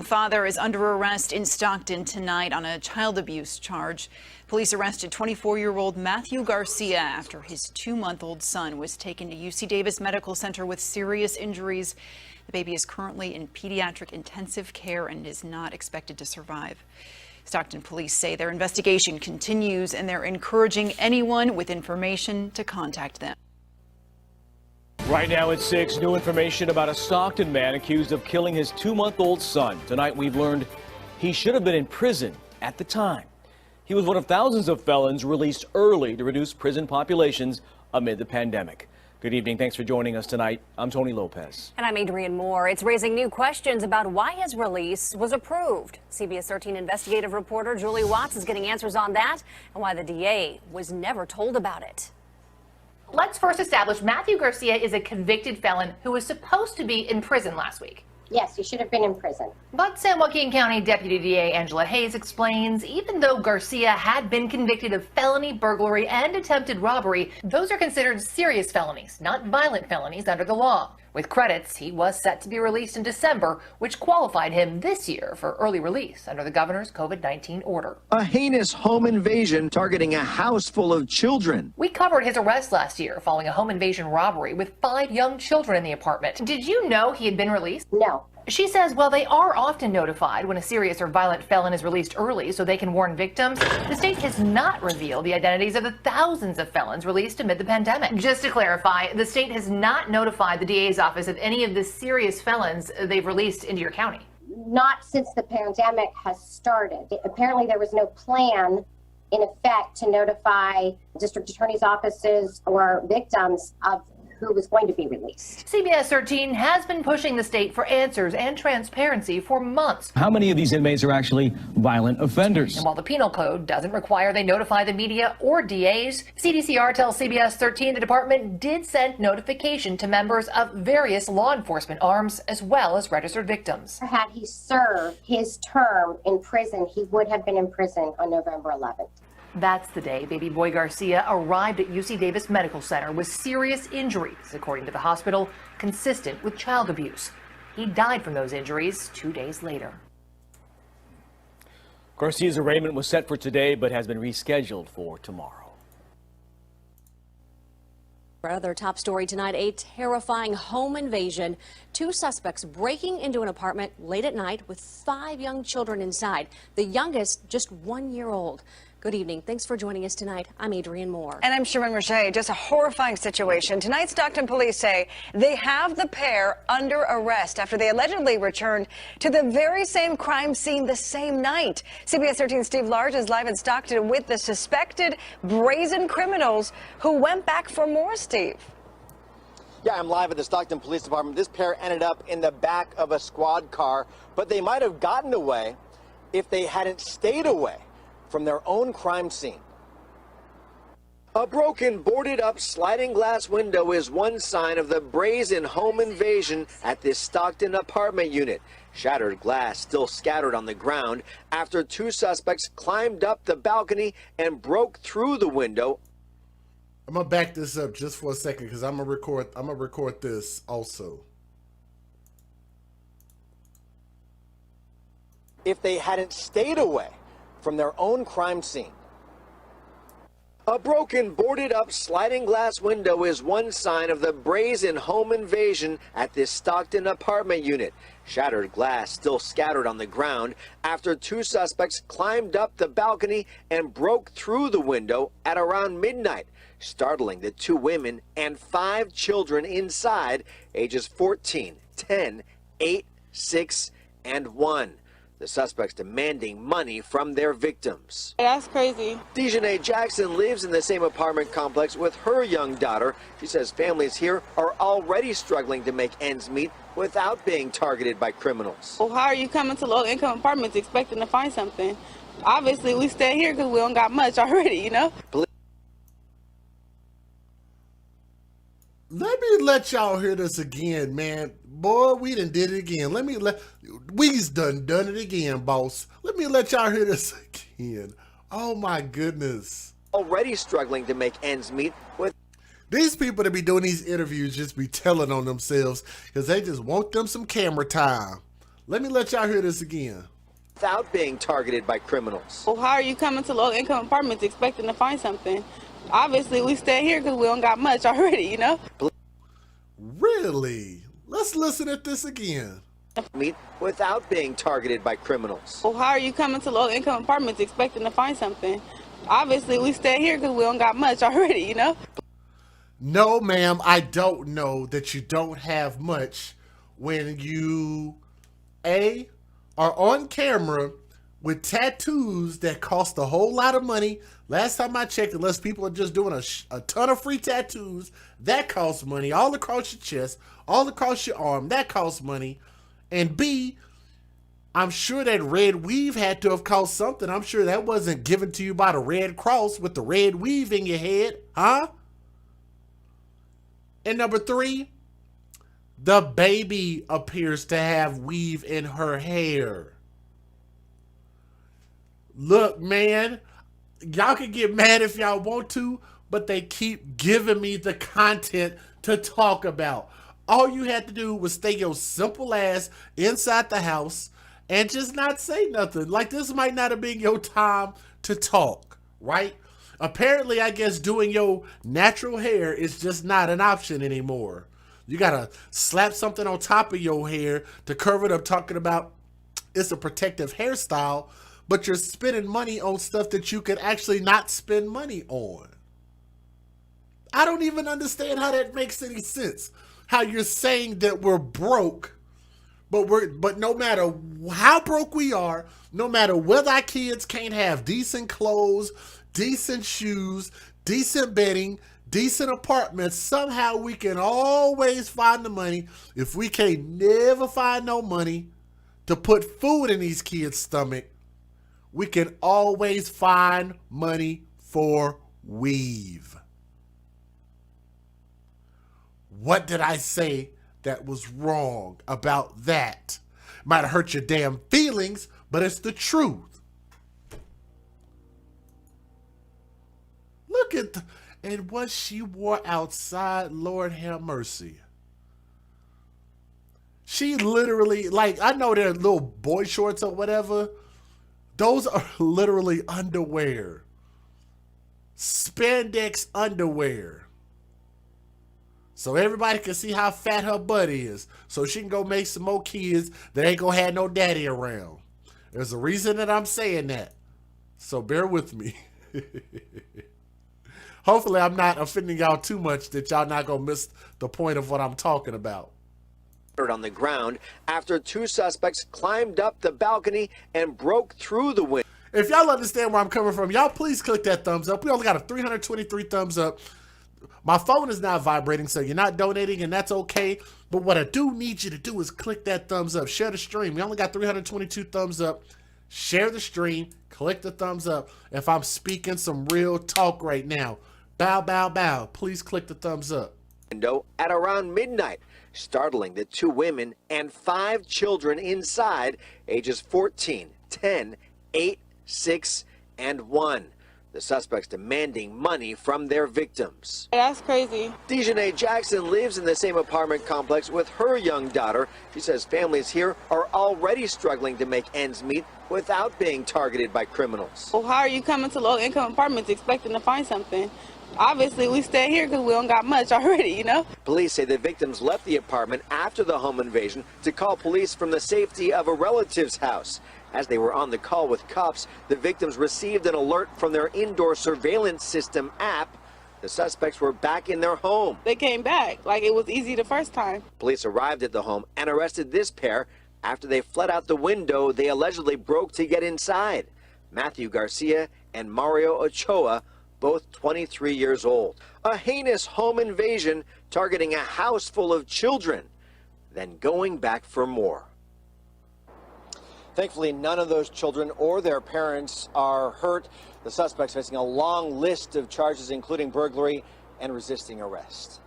Father is under arrest in Stockton tonight on a child abuse charge. Police arrested 24-year-old Matthew Garcia after his 2-month-old son was taken to UC Davis Medical Center with serious injuries. The baby is currently in pediatric intensive care and is not expected to survive. Stockton police say their investigation continues and they're encouraging anyone with information to contact them.
Right now at 6, new information about a Stockton man accused of killing his 2-month-old son. Tonight we've learned he should have been in prison at the time. He was one of thousands of felons released early to reduce prison populations amid the pandemic. Good evening. Thanks for joining us tonight. I'm Tony Lopez.
And I'm Adrienne Moore. It's raising new questions about why his release was approved. CBS 13 investigative reporter Julie Watts is getting answers on that and why the DA was never told about it.
Let's first establish Matthew Garcia is a convicted felon who was supposed to be in prison last week.
Yes, he should have been in prison.
But San Joaquin County Deputy DA Angela Hayes explains even though Garcia had been convicted of felony burglary and attempted robbery, those are considered serious felonies, not violent felonies under the law. With credits, he was set to be released in December, which qualified him this year for early release under the governor's COVID-19 order.
A heinous home invasion targeting a house full of children.
We covered his arrest last year following a home invasion robbery with 5 young children in the apartment. Did you know he had been released?
No.
She says while they are often notified when a serious or violent felon is released early so they can warn victims, the state has not revealed the identities of the thousands of felons released amid the pandemic. Just to clarify, the state has not notified the DA's office of any of the serious felons they've released into your county.
Not since the pandemic has started. Apparently there was no plan in effect to notify district attorney's offices or victims of who was going to be released.
CBS 13 has been pushing the state for answers and transparency for months.
How many of these inmates are actually violent offenders?
And while the penal code doesn't require they notify the media or DAs, CDCR tells CBS 13 the department did send notification to members of various law enforcement arms as well as registered victims.
Had he served his term in prison, he would have been in prison on November 11th.
That's the day baby boy Garcia arrived at UC Davis Medical Center with serious injuries, according to the hospital, consistent with child abuse. He died from those injuries 2 days later.
Garcia's arraignment was set for today, but has been rescheduled for tomorrow.
Our other top story tonight, a terrifying home invasion. 2 suspects breaking into an apartment late at night with 5 young children inside. The youngest just 1 year old. Good evening. Thanks for joining us tonight. I'm Adrienne Moore.
And I'm Sherman Roche. Just a horrifying situation. Tonight, Stockton police say they have the pair under arrest after they allegedly returned to the very same crime scene the same night. CBS 13's Steve Large is live in Stockton with the suspected brazen criminals who went back for more, Steve.
Yeah, I'm live at the Stockton Police Department. This pair ended up in the back of a squad car, but they might have gotten away if they hadn't stayed away from their own crime scene. A broken, boarded up sliding glass window is one sign of the brazen home invasion at this Stockton apartment unit. Shattered glass still scattered on the ground after 2 suspects climbed up the balcony and broke through the window.
I'm gonna back this up just for a second because I'm gonna record this also.
If they hadn't stayed away from their own crime scene. A broken, boarded up sliding glass window is one sign of the brazen home invasion at this Stockton apartment unit. Shattered glass still scattered on the ground after 2 suspects climbed up the balcony and broke through the window at around midnight, startling the 2 women and 5 children inside, ages 14, 10, 8, 6, and 1. The suspects demanding money from their victims.
That's crazy.
Dejanay Jackson lives in the same apartment complex with her young daughter. She says families here are already struggling to make ends meet without being targeted by criminals.
Well, how are you coming to low-income apartments expecting to find something? Obviously, we stay here because we don't got much already, you know?
Let me let y'all hear this again, man. Boy, we done did it again. We's done it again, boss. Let me let y'all hear this again. Oh my goodness.
Already struggling to make ends meet with
these people that be doing these interviews just be telling on themselves because they just want them some camera time. Let me let y'all hear this again.
Without being targeted by criminals.
Well, how are you coming to low-income apartments expecting to find something? Obviously, we stay here because we don't got much already, you know?
Really? Let's listen at this again.
Meet without being targeted by criminals.
Well, how are you coming to low-income apartments expecting to find something? Obviously, we stay here because we don't got much already, you know?
No, ma'am, I don't know that you don't have much when you, A, are on camera with tattoos that cost a whole lot of money. Last time I checked, unless people are just doing a ton of free tattoos, that costs money. All across your chest, all across your arm, that costs money. And B, I'm sure that red weave had to have cost something. I'm sure that wasn't given to you by the Red Cross with the red weave in your head, huh? And number 3, the baby appears to have weave in her hair. Look, man, y'all can get mad if y'all want to, but they keep giving me the content to talk about. All you had to do was stay your simple ass inside the house and just not say nothing. Like, this might not have been your time to talk, right? Apparently, I guess doing your natural hair is just not an option anymore. You gotta slap something on top of your hair to cover it up, talking about it's a protective hairstyle, but you're spending money on stuff that you could actually not spend money on. I don't even understand how that makes any sense. How you're saying that we're broke, but no matter how broke we are, no matter whether our kids can't have decent clothes, decent shoes, decent bedding, decent apartments, somehow we can always find the money. If we can't never find no money to put food in these kids' stomach, we can always find money for weave. What did I say that was wrong about that? Might hurt your damn feelings, but it's the truth. Look at and what she wore outside, Lord have mercy. She literally, like, I know they're little boy shorts or whatever. Those are literally underwear. Spandex underwear. So everybody can see how fat her butt is. So she can go make some more kids that ain't gonna have no daddy around. There's a reason that I'm saying that. So bear with me. Hopefully I'm not offending y'all too much that y'all not gonna miss the point of what I'm talking about.
On the ground after two suspects climbed up the balcony and broke through the window.
If y'all understand where I'm coming from, y'all please click that thumbs up. We only got a 323 thumbs up. My phone is not vibrating, so you're not donating, and that's okay. But what I do need you to do is click that thumbs up. Share the stream. We only got 322 thumbs up. Share the stream. Click the thumbs up. If I'm speaking some real talk right now, bow, bow, bow. Please click the thumbs up.
At around midnight, startling the two women and 5 children inside, ages 14, 10, 8, 6, and 1. The suspects demanding money from their victims.
That's crazy.
Dejanay Jackson lives in the same apartment complex with her young daughter. She says families here are already struggling to make ends meet without being targeted by criminals.
Well, how are you coming to low-income apartments expecting to find something? Obviously, we stay here because we don't got much already, you know?
Police say the victims left the apartment after the home invasion to call police from the safety of a relative's house. As they were on the call with cops, the victims received an alert from their indoor surveillance system app. The suspects were back in their home.
They came back like it was easy the first time.
Police arrived at the home and arrested this pair after they fled out the window they allegedly broke to get inside. Matthew Garcia and Mario Ochoa, both 23 years old. A heinous home invasion targeting a house full of children, then going back for more. Thankfully, none of those children or their parents are hurt. The suspects facing a long list of charges, including burglary and resisting arrest.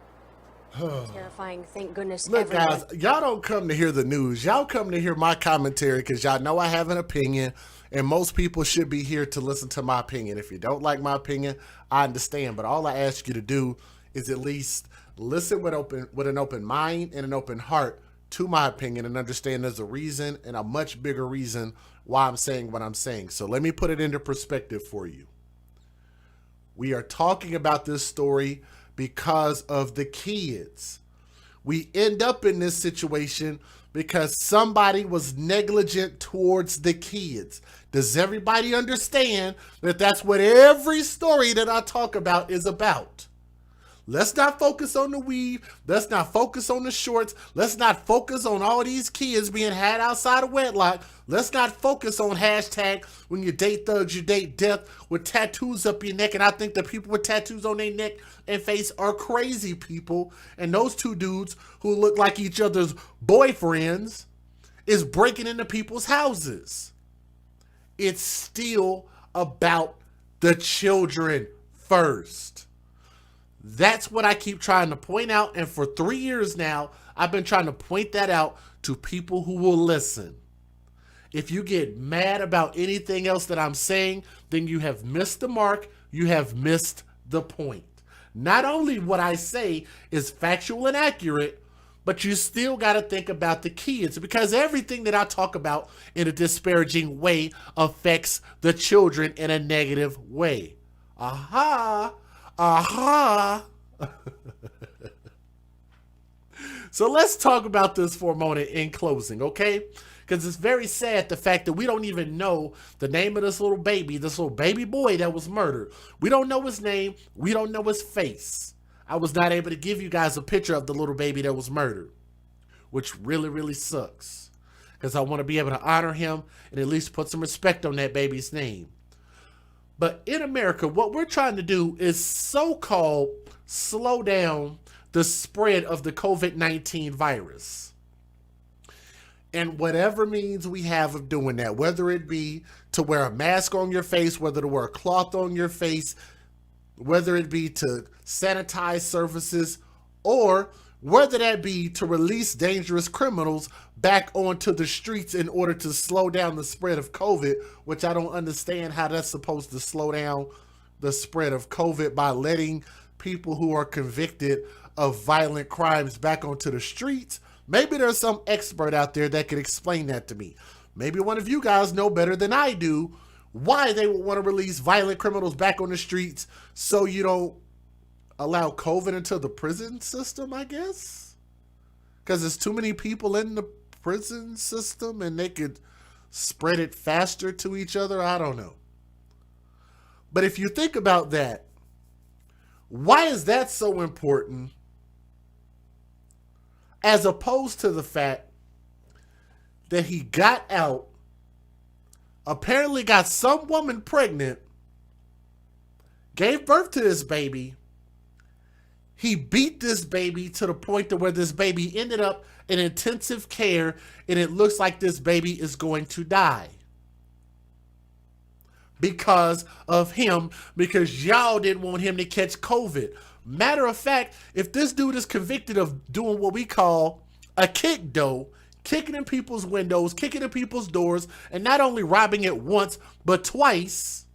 Terrifying, thank goodness.
Look, guys, y'all don't come to hear the news. Y'all come to hear my commentary because y'all know I have an opinion, and most people should be here to listen to my opinion. If you don't like my opinion, I understand, but all I ask you to do is at least listen with an open mind and an open heart to my opinion and understand there's a reason and a much bigger reason why I'm saying what I'm saying. So let me put it into perspective for you. We are talking about this story because of the kids. We end up in this situation because somebody was negligent towards the kids. Does everybody understand that that's what every story that I talk about is about? Let's not focus on the weave. Let's not focus on the shorts. Let's not focus on all these kids being had outside of wedlock. Let's not focus on hashtag when you date thugs, you date death with tattoos up your neck. And I think the people with tattoos on their neck and face are crazy people. And those two dudes who look like each other's boyfriends is breaking into people's houses. It's still about the children first. That's what I keep trying to point out. And for 3 years now, I've been trying to point that out to people who will listen. If you get mad about anything else that I'm saying, then you have missed the mark. You have missed the point. Not only what I say is factual and accurate, but you still got to think about the kids, because everything that I talk about in a disparaging way affects the children in a negative way. Aha! Aha! So let's talk about this for a moment in closing, okay? Because it's very sad the fact that we don't even know the name of this little baby boy that was murdered. We don't know his name. We don't know his face. I was not able to give you guys a picture of the little baby that was murdered, which really, really sucks. Because I want to be able to honor him and at least put some respect on that baby's name. But in America, what we're trying to do is so-called slow down the spread of the COVID-19 virus. And whatever means we have of doing that, whether it be to wear a mask on your face, whether to wear a cloth on your face, whether it be to sanitize surfaces, or whether that be to release dangerous criminals back onto the streets in order to slow down the spread of COVID, which I don't understand how that's supposed to slow down the spread of COVID by letting people who are convicted of violent crimes back onto the streets. Maybe there's some expert out there that could explain that to me. Maybe one of you guys know better than I do why they would want to release violent criminals back on the streets so you don't allow COVID into the prison system, I guess? Because there's too many people in the prison system and they could spread it faster to each other. I don't know. But if you think about that, why is that so important as opposed to the fact that he got out, apparently got some woman pregnant, gave birth to this baby, he beat this baby to the point to where this baby ended up in intensive care and it looks like this baby is going to die because of him, because y'all didn't want him to catch COVID. Matter of fact, if this dude is convicted of doing what we call a kick dough, kicking in people's windows, kicking in people's doors, and not only robbing it once, but twice,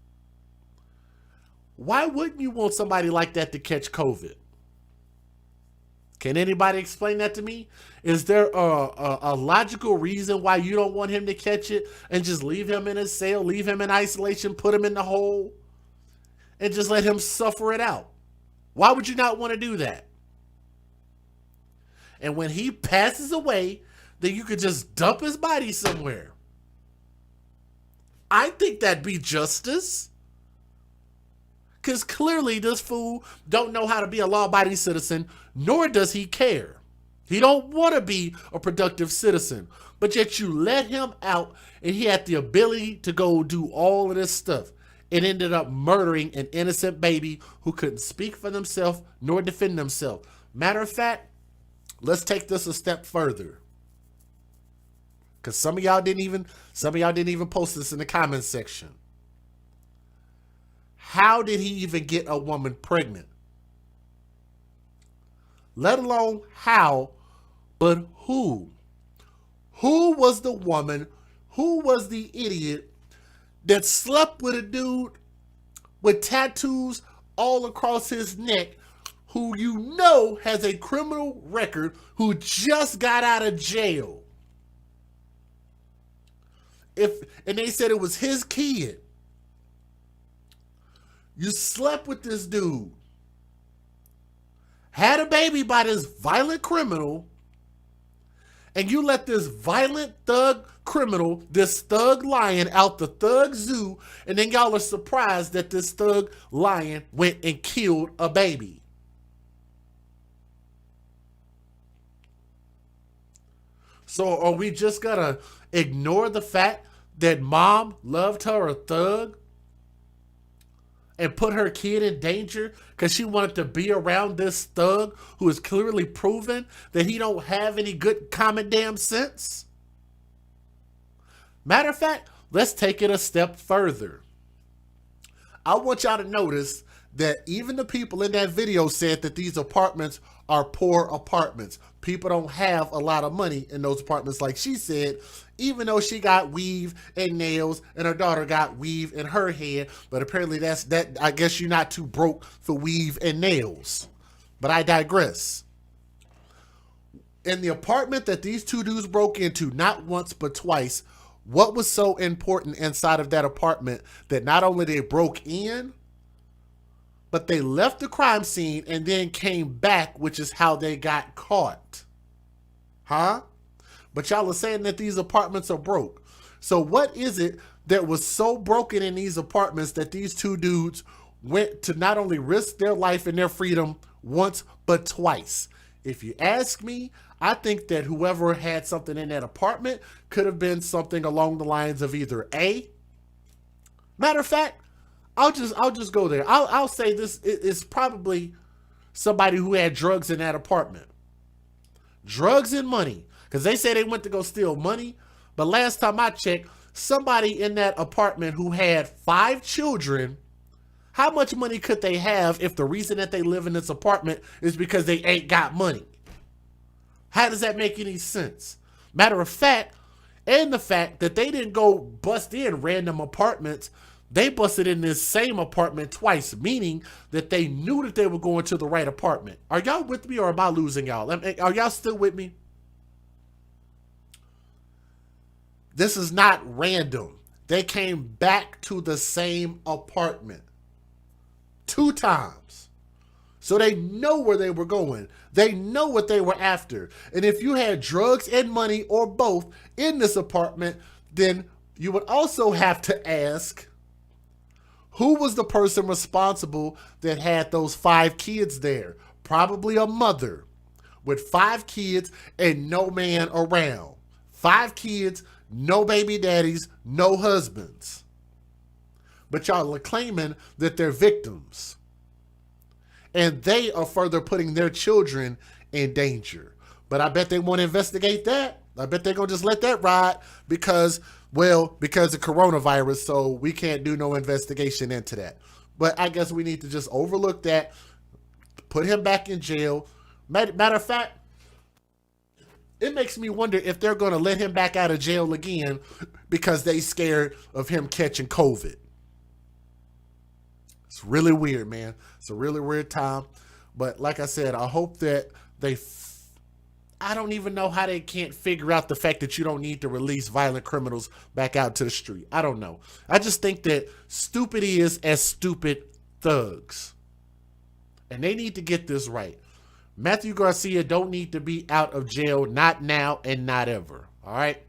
why wouldn't you want somebody like that to catch COVID? Can anybody explain that to me? Is there a logical reason why you don't want him to catch it and just leave him in his cell, leave him in isolation, put him in the hole, and just let him suffer it out? Why would you not want to do that? And when he passes away, then you could just dump his body somewhere. I think that'd be justice. Because clearly this fool don't know how to be a law-abiding citizen, nor does he care. He don't want to be a productive citizen. But yet you let him out and he had the ability to go do all of this stuff. It ended up murdering an innocent baby who couldn't speak for themselves nor defend themselves. Matter of fact, let's take this a step further. Because some of y'all didn't even post this in the comments section. How did he even get a woman pregnant? Let alone how, but who? Who was the woman? Who was the idiot that slept with a dude with tattoos all across his neck, who you know has a criminal record, who just got out of jail? And they said it was his kid. You slept with this dude, had a baby by this violent criminal, and you let this violent thug criminal, this thug lion out the thug zoo, and then y'all are surprised that this thug lion went and killed a baby. So are we just gonna ignore the fact that mom loved her a thug and put her kid in danger because she wanted to be around this thug who is clearly proven that he don't have any good common damn sense? Matter of fact, let's take it a step further. I want y'all to notice that even the people in that video said that these apartments are poor apartments. People don't have a lot of money in those apartments, like she said, even though she got weave and nails and her daughter got weave in her head. But apparently that I guess you're not too broke for weave and nails. But I digress. In the apartment that these two dudes broke into, not once but twice, what was so important inside of that apartment that not only they broke in, but they left the crime scene and then came back, which is how they got caught? Huh? But y'all are saying that these apartments are broke. So what is it that was so broken in these apartments that these two dudes went to not only risk their life and their freedom once, but twice? If you ask me, I think that whoever had something in that apartment could have been something along the lines of either A. Matter of fact, I'll just go there. I'll say this is probably somebody who had drugs in that apartment. Drugs and money. Because they say they went to go steal money. But last time I checked, somebody in that apartment who had 5 children, how much money could they have if the reason that they live in this apartment is because they ain't got money? How does that make any sense? Matter of fact, and the fact that they didn't go bust in random apartments, they busted in this same apartment twice, meaning that they knew that they were going to the right apartment. Are y'all with me or am I losing y'all? Are y'all still with me? This is not random. They came back to the same apartment 2 times. So they know where they were going. They know what they were after. And if you had drugs and money or both in this apartment, then you would also have to ask, who was the person responsible that had those 5 kids there? Probably a mother with 5 kids and no man around. 5 kids, no baby daddies, no husbands. But y'all are claiming that they're victims. And they are further putting their children in danger. But I bet they won't investigate that. I bet they're going to just let that ride because of coronavirus, so we can't do no investigation into that. But I guess we need to just overlook that, put him back in jail. Matter of fact, it makes me wonder if they're going to let him back out of jail again because they scared of him catching COVID. It's really weird, man. It's a really weird time. But like I said, I hope that I don't even know how they can't figure out the fact that you don't need to release violent criminals back out to the street. I don't know. I just think that stupid is as stupid thugs. And they need to get this right. Matthew Garcia don't need to be out of jail, not now and not ever. All right?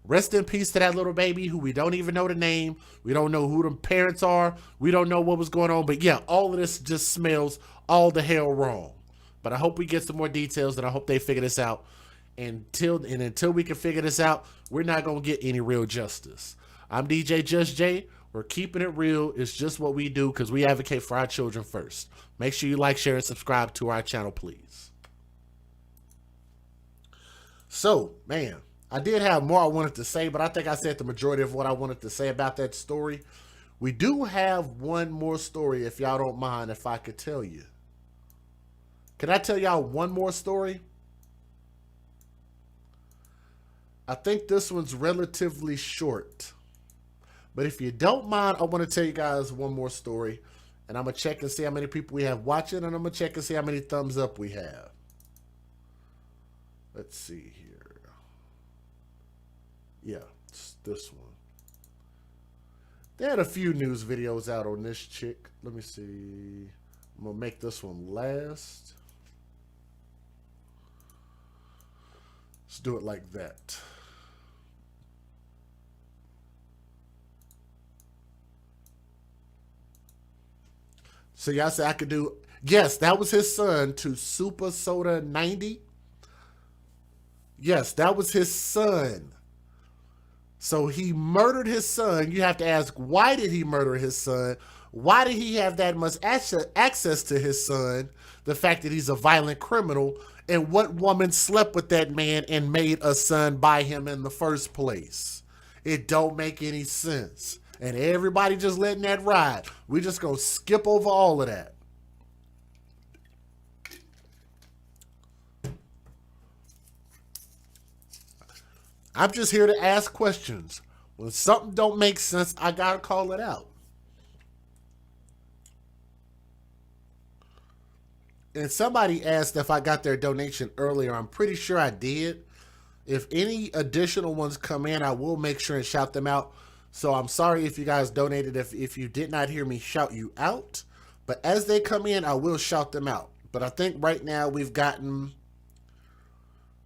Rest in peace to that little baby who we don't even know the name. We don't know who the parents are. We don't know what was going on. But yeah, all of this just smells all the hell wrong. But I hope we get some more details and I hope they figure this out. Until we can figure this out, we're not going to get any real justice. I'm DJ Just J. We're keeping it real. It's just what we do because we advocate for our children first. Make sure you like, share, and subscribe to our channel, please. So, man, I did have more I wanted to say, but I think I said the majority of what I wanted to say about that story. We do have one more story, if y'all don't mind, if I could tell you. Can I tell y'all one more story? I think this one's relatively short. But if you don't mind, I want to tell you guys one more story. And I'm going to check and see how many people we have watching. And I'm going to check and see how many thumbs up we have. Let's see here. Yeah, it's this one. They had a few news videos out on this chick. Let me see. I'm going to make this one last. Let's do it like that. So y'all say I could do, yes, that was his son to Super Soda 90. Yes, that was his son. So he murdered his son. You have to ask, why did he murder his son? Why did he have that much access to his son? The fact that he's a violent criminal. And what woman slept with that man and made a son by him in the first place? It don't make any sense. And everybody just letting that ride. We just gonna skip over all of that. I'm just here to ask questions. When something don't make sense, I gotta call it out. And somebody asked if I got their donation earlier. I'm pretty sure I did. If any additional ones come in, I will make sure and shout them out. So I'm sorry if you guys donated, if you did not hear me shout you out. But as they come in, I will shout them out. But I think right now we've gotten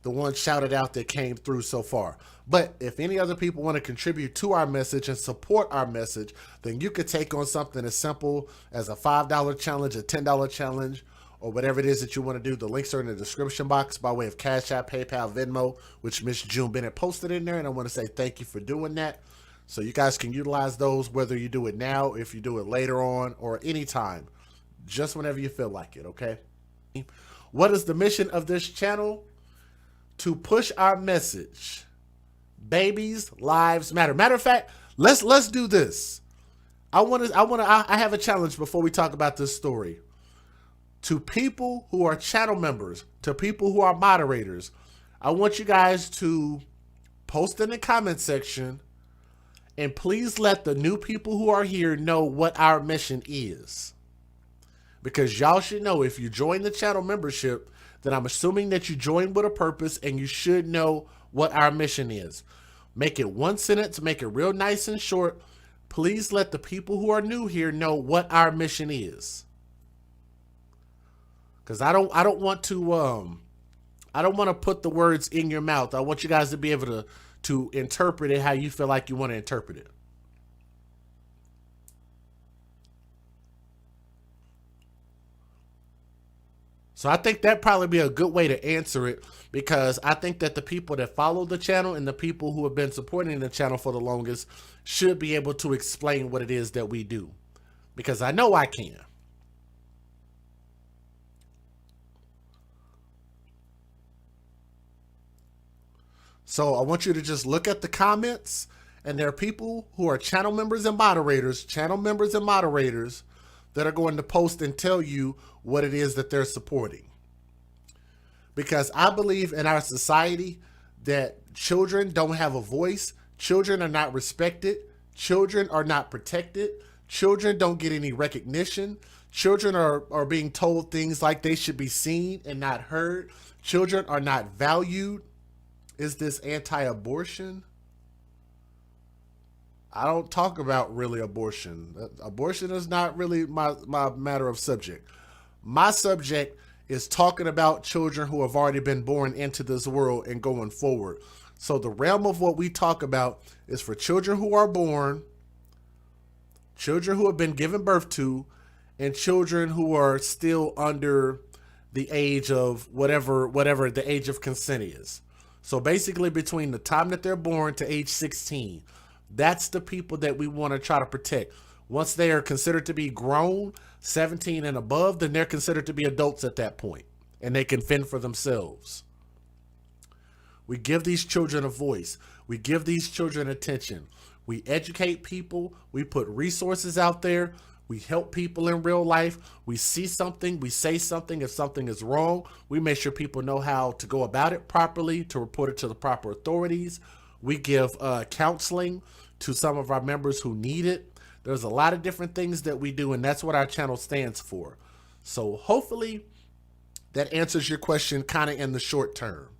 the one shouted out that came through so far. But if any other people want to contribute to our message and support our message, then you could take on something as simple as a $5 challenge, a $10 challenge, or whatever it is that you want to do. The links are in the description box by way of Cash App, PayPal, Venmo, which Miss June Bennett posted in there. And I want to say thank you for doing that. So you guys can utilize those whether you do it now, if you do it later on, or anytime. Just whenever you feel like it, okay? What is the mission of this channel? To push our message. Babies' lives matter. Matter of fact, let's do this. I have a challenge before we talk about this story. To people who are channel members, to people who are moderators, I want you guys to post in the comment section and please let the new people who are here know what our mission is. Because y'all should know, if you join the channel membership, then I'm assuming that you joined with a purpose and you should know what our mission is. Make it one sentence, make it real nice and short. Please let the people who are new here know what our mission is. Because I don't want to put the words in your mouth. I want you guys to be able to interpret it how you feel like you want to interpret it. So I think that'd probably be a good way to answer it, because I think that the people that follow the channel and the people who have been supporting the channel for the longest should be able to explain what it is that we do, because I know I can. So I want you to just look at the comments, and there are people who are channel members and moderators that are going to post and tell you what it is that they're supporting. Because I believe in our society that children don't have a voice, children are not respected, children are not protected, children don't get any recognition, children are being told things like they should be seen and not heard, children are not valued. Is this anti-abortion? I don't talk about really abortion. Abortion is not really my matter of subject. My subject is talking about children who have already been born into this world and going forward. So the realm of what we talk about is for children who are born, children who have been given birth to, and children who are still under the age of whatever the age of consent is. So basically between the time that they're born to age 16, that's the people that we want to try to protect. Once they are considered to be grown, 17 and above, then they're considered to be adults at that point, and they can fend for themselves. We give these children a voice. We give these children attention. We educate people. We put resources out there. We help people in real life. We see something, we say something. If something is wrong, we make sure people know how to go about it properly, to report it to the proper authorities. We give counseling to some of our members who need it. There's a lot of different things that we do, and that's what our channel stands for. So hopefully that answers your question kind of in the short term.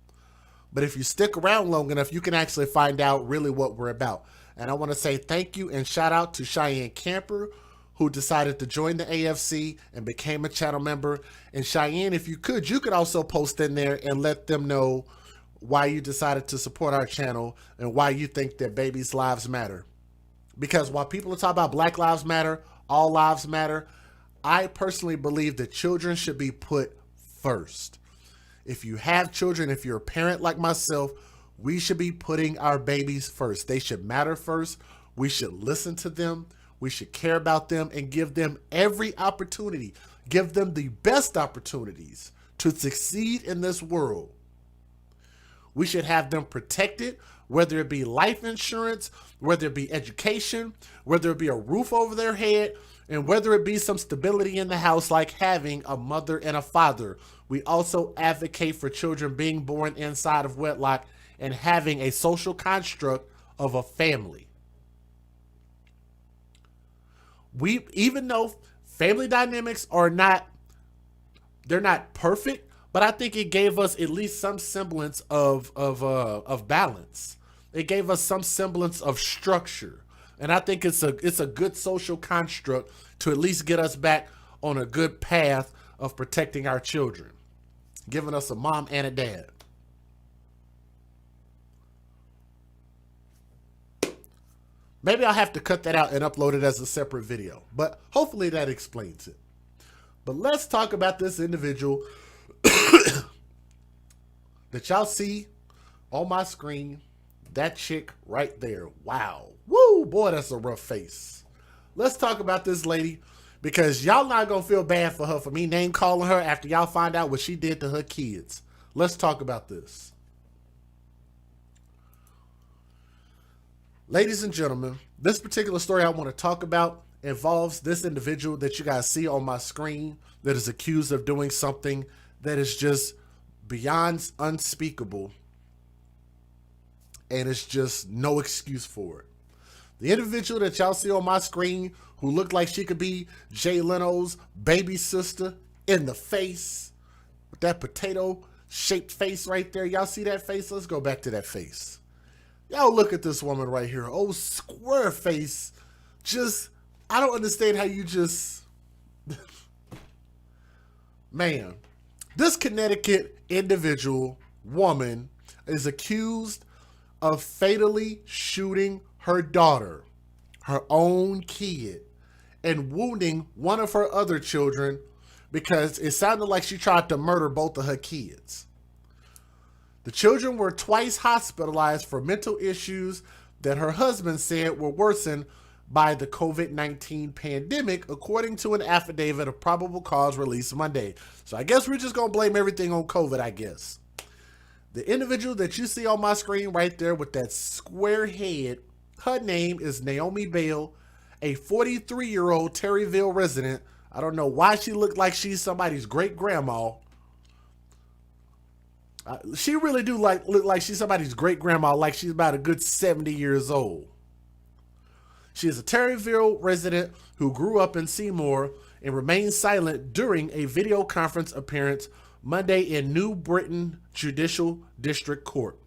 But if you stick around long enough, you can actually find out really what we're about. And I want to say thank you and shout out to Cheyenne Camper, who decided to join the AFC and became a channel member. And Cheyenne, if you could also post in there and let them know why you decided to support our channel and why you think that babies' lives matter. Because while people are talking about Black Lives Matter, all lives matter, I personally believe that children should be put first. If you have children, if you're a parent like myself, we should be putting our babies first. They should matter first. We should listen to them. We should care about them and give them every opportunity. Give them the best opportunities to succeed in this world. We should have them protected, whether it be life insurance, whether it be education, whether it be a roof over their head, and whether it be some stability in the house like having a mother and a father. We also advocate for children being born inside of wedlock and having a social construct of a family. Even though family dynamics are not perfect, but I think it gave us at least some semblance of balance. It gave us some semblance of structure. And I think it's a good social construct to at least get us back on a good path of protecting our children, giving us a mom and a dad. Maybe I'll have to cut that out and upload it as a separate video, but hopefully that explains it. But let's talk about this individual that y'all see on my screen. That chick right there. Wow. Woo, boy, that's a rough face. Let's talk about this lady, because y'all not going to feel bad for her for me name calling her after y'all find out what she did to her kids. Let's talk about this. Ladies and gentlemen, this particular story I want to talk about involves this individual that you guys see on my screen that is accused of doing something that is just beyond unspeakable, and it's just no excuse for it. The individual that y'all see on my screen who looked like she could be Jay Leno's baby sister in the face, with that potato-shaped face right there. Y'all see that face? Let's go back to that face. Y'all look at this woman right here. Oh, square face. Just, I don't understand how you just... Man, this Connecticut individual woman is accused of fatally shooting her daughter, her own kid, and wounding one of her other children because it sounded like she tried to murder both of her kids. The children were twice hospitalized for mental issues that her husband said were worsened by the COVID-19 pandemic, according to an affidavit of probable cause released Monday. So I guess we're just going to blame everything on COVID, I guess. The individual that you see on my screen right there with that square head, her name is Naomi Bale, a 43-year-old Terryville resident. I don't know why she looked like she's somebody's great-grandma. She really do look like she's somebody's great-grandma, like she's about a good 70 years old. She is a Terryville resident who grew up in Seymour and remained silent during a video conference appearance Monday in New Britain Judicial District Court.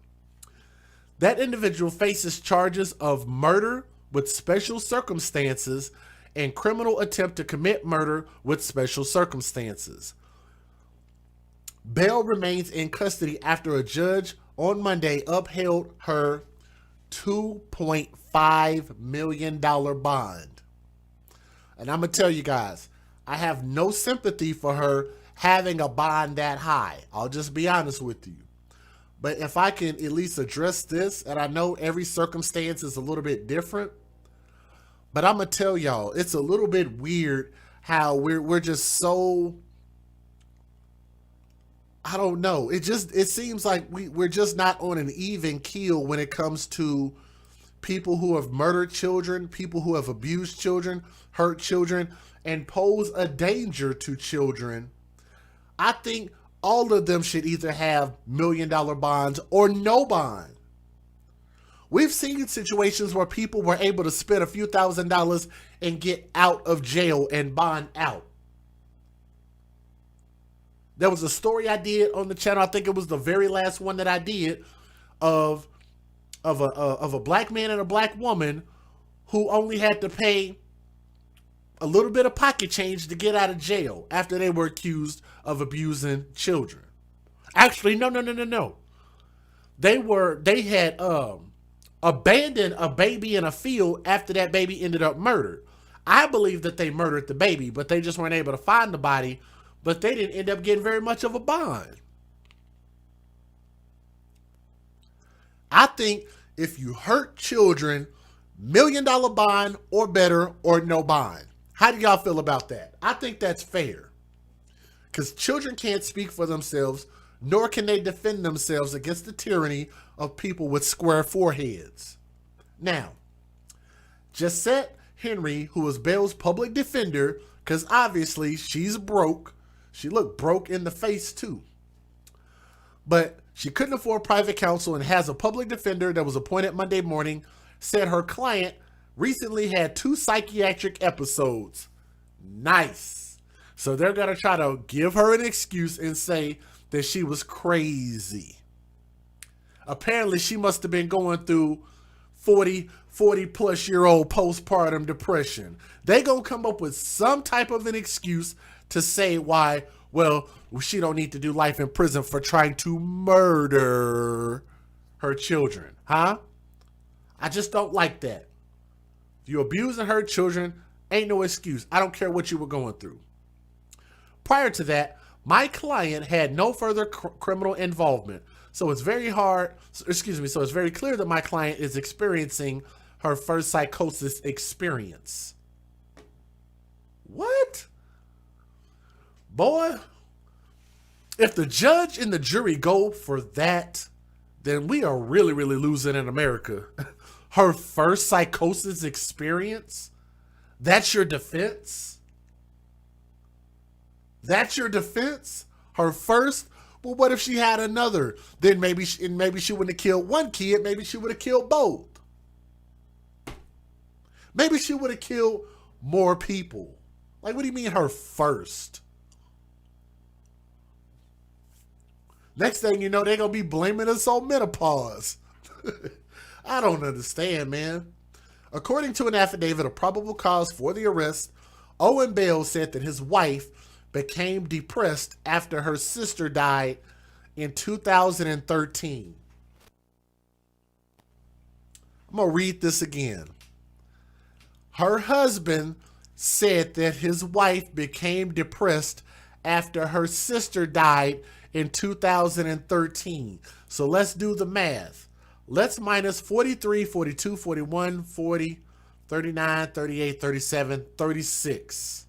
That individual faces charges of murder with special circumstances and criminal attempt to commit murder with special circumstances. Bell remains in custody after a judge on Monday upheld her $2.5 million bond. And I'm going to tell you guys, I have no sympathy for her having a bond that high. I'll just be honest with you. But if I can at least address this, and I know every circumstance is a little bit different, but I'm going to tell y'all, it's a little bit weird how we're just so... I don't know. It seems like we're just not on an even keel when it comes to people who have murdered children, people who have abused children, hurt children, and pose a danger to children. I think all of them should either have $1 million bonds or no bond. We've seen situations where people were able to spend a few $1,000s and get out of jail and bond out. There was a story I did on the channel. I think it was the very last one that I did of a black man and a black woman who only had to pay a little bit of pocket change to get out of jail after they were accused of abusing children. Actually, no. They had abandoned a baby in a field after that baby ended up murdered. I believe that they murdered the baby, but they just weren't able to find the body. But they didn't end up getting very much of a bond. I think if you hurt children, $1 million bond or better or no bond. How do y'all feel about that? I think that's fair. Because children can't speak for themselves, nor can they defend themselves against the tyranny of people with square foreheads. Now, Jessette Henry, who was Bell's public defender, because obviously she's broke. She looked broke in the face too. But she couldn't afford private counsel and has a public defender that was appointed Monday morning, said her client recently had 2 psychiatric episodes. Nice. So they're going to try to give her an excuse and say that she was crazy. Apparently she must have been going through 40 plus year old postpartum depression. They going to come up with some type of an excuse to say why, well, she don't need to do life in prison for trying to murder her children, huh? I just don't like that. If you abuse and hurt children, ain't no excuse. I don't care what you were going through. Prior to that, my client had no further criminal involvement. So it's very hard, excuse me, so it's very clear that my client is experiencing her first psychosis experience. What? Boy, if the judge and the jury go for that, then we are really, really losing in America. Her first psychosis experience? That's your defense? That's your defense? Her first? Well, what if she had another? Then maybe she wouldn't have killed one kid. Maybe she would have killed both. Maybe she would have killed more people. Like, what do you mean her first? Next thing you know, they're going to be blaming us on menopause. I don't understand, man. According to an affidavit of probable cause for the arrest, Owen Bell said that his wife became depressed after her sister died in 2013. I'm going to read this again. Her husband said that his wife became depressed after her sister died in 2013. So let's do the math. Let's minus 43, 42, 41, 40, 39, 38, 37, 36.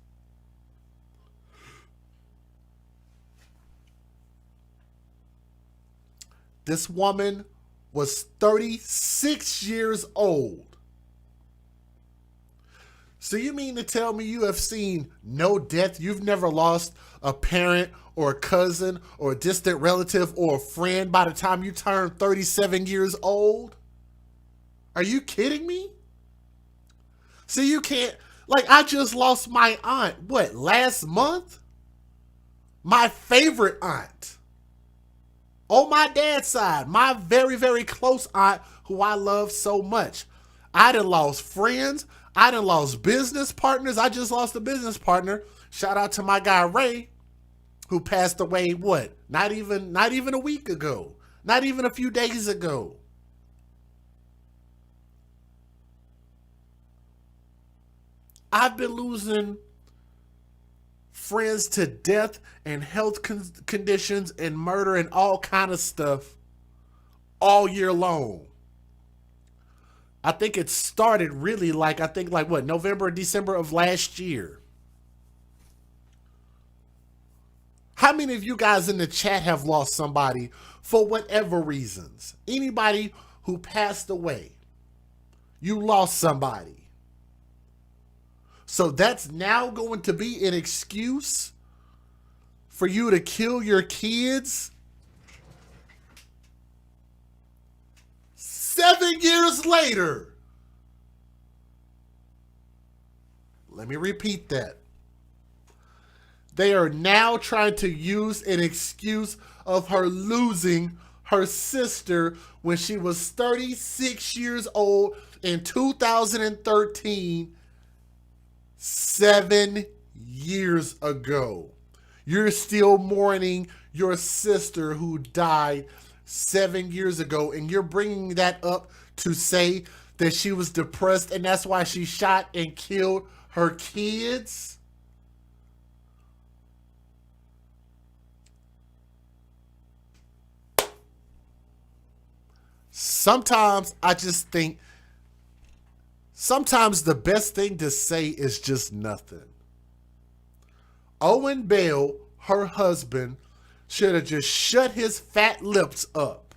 This woman was 36 years old. So you mean to tell me you have seen no death? You've never lost a parent or a cousin or a distant relative or a friend by the time you turn 37 years old? Are you kidding me? See, you can't, like, I just lost my aunt, what, last month? My favorite aunt. On my dad's side, my very, very close aunt who I love so much. I done lost friends. I done lost business partners. I just lost a business partner. Shout out to my guy Ray, who passed away, what? Not even a week ago. Not even a few days ago. I've been losing friends to death and health conditions and murder and all kind of stuff all year long. I think it started really like November, December of last year. How many of you guys in the chat have lost somebody for whatever reasons? Anybody who passed away, you lost somebody. So that's now going to be an excuse for you to kill your kids? 7 years later. Let me repeat that. They are now trying to use an excuse of her losing her sister when she was 36 years old in 2013, 7 years ago. You're still mourning your sister who died 7 years ago, and you're bringing that up to say that she was depressed and that's why she shot and killed her kids? Sometimes I just think sometimes the best thing to say is just nothing. Owen Bell, her husband, should have just shut his fat lips up.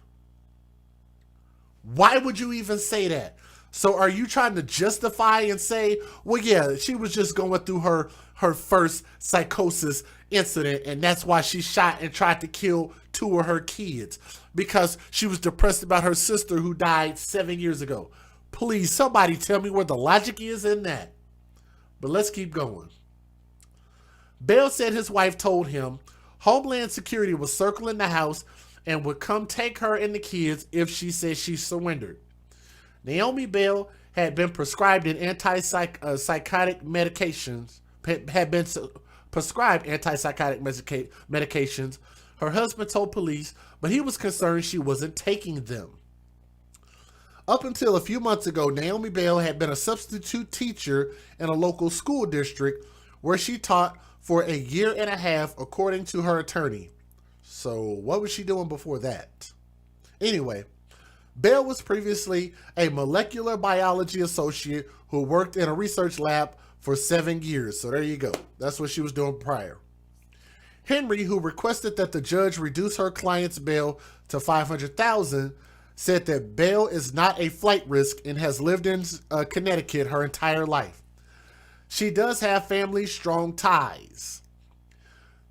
Why would you even say that? So are you trying to justify and say, well, yeah, she was just going through her first psychosis incident and that's why she shot and tried to kill 2 of her kids because she was depressed about her sister who died 7 years ago. Please, somebody tell me where the logic is in that. But let's keep going. Bell said his wife told him Homeland Security was circling the house and would come take her and the kids if she said she surrendered. Naomi Bell had been prescribed antipsychotic medications. Her husband told police, but he was concerned she wasn't taking them. Up until a few months ago, Naomi Bell had been a substitute teacher in a local school district where she taught for a year and a half, according to her attorney. So what was she doing before that? Anyway, Bell was previously a molecular biology associate who worked in a research lab for 7 years. So there you go. That's what she was doing prior. Henry, who requested that the judge reduce her client's bail to $500,000, said that Bell is not a flight risk and has lived in Connecticut her entire life. She does have family strong ties.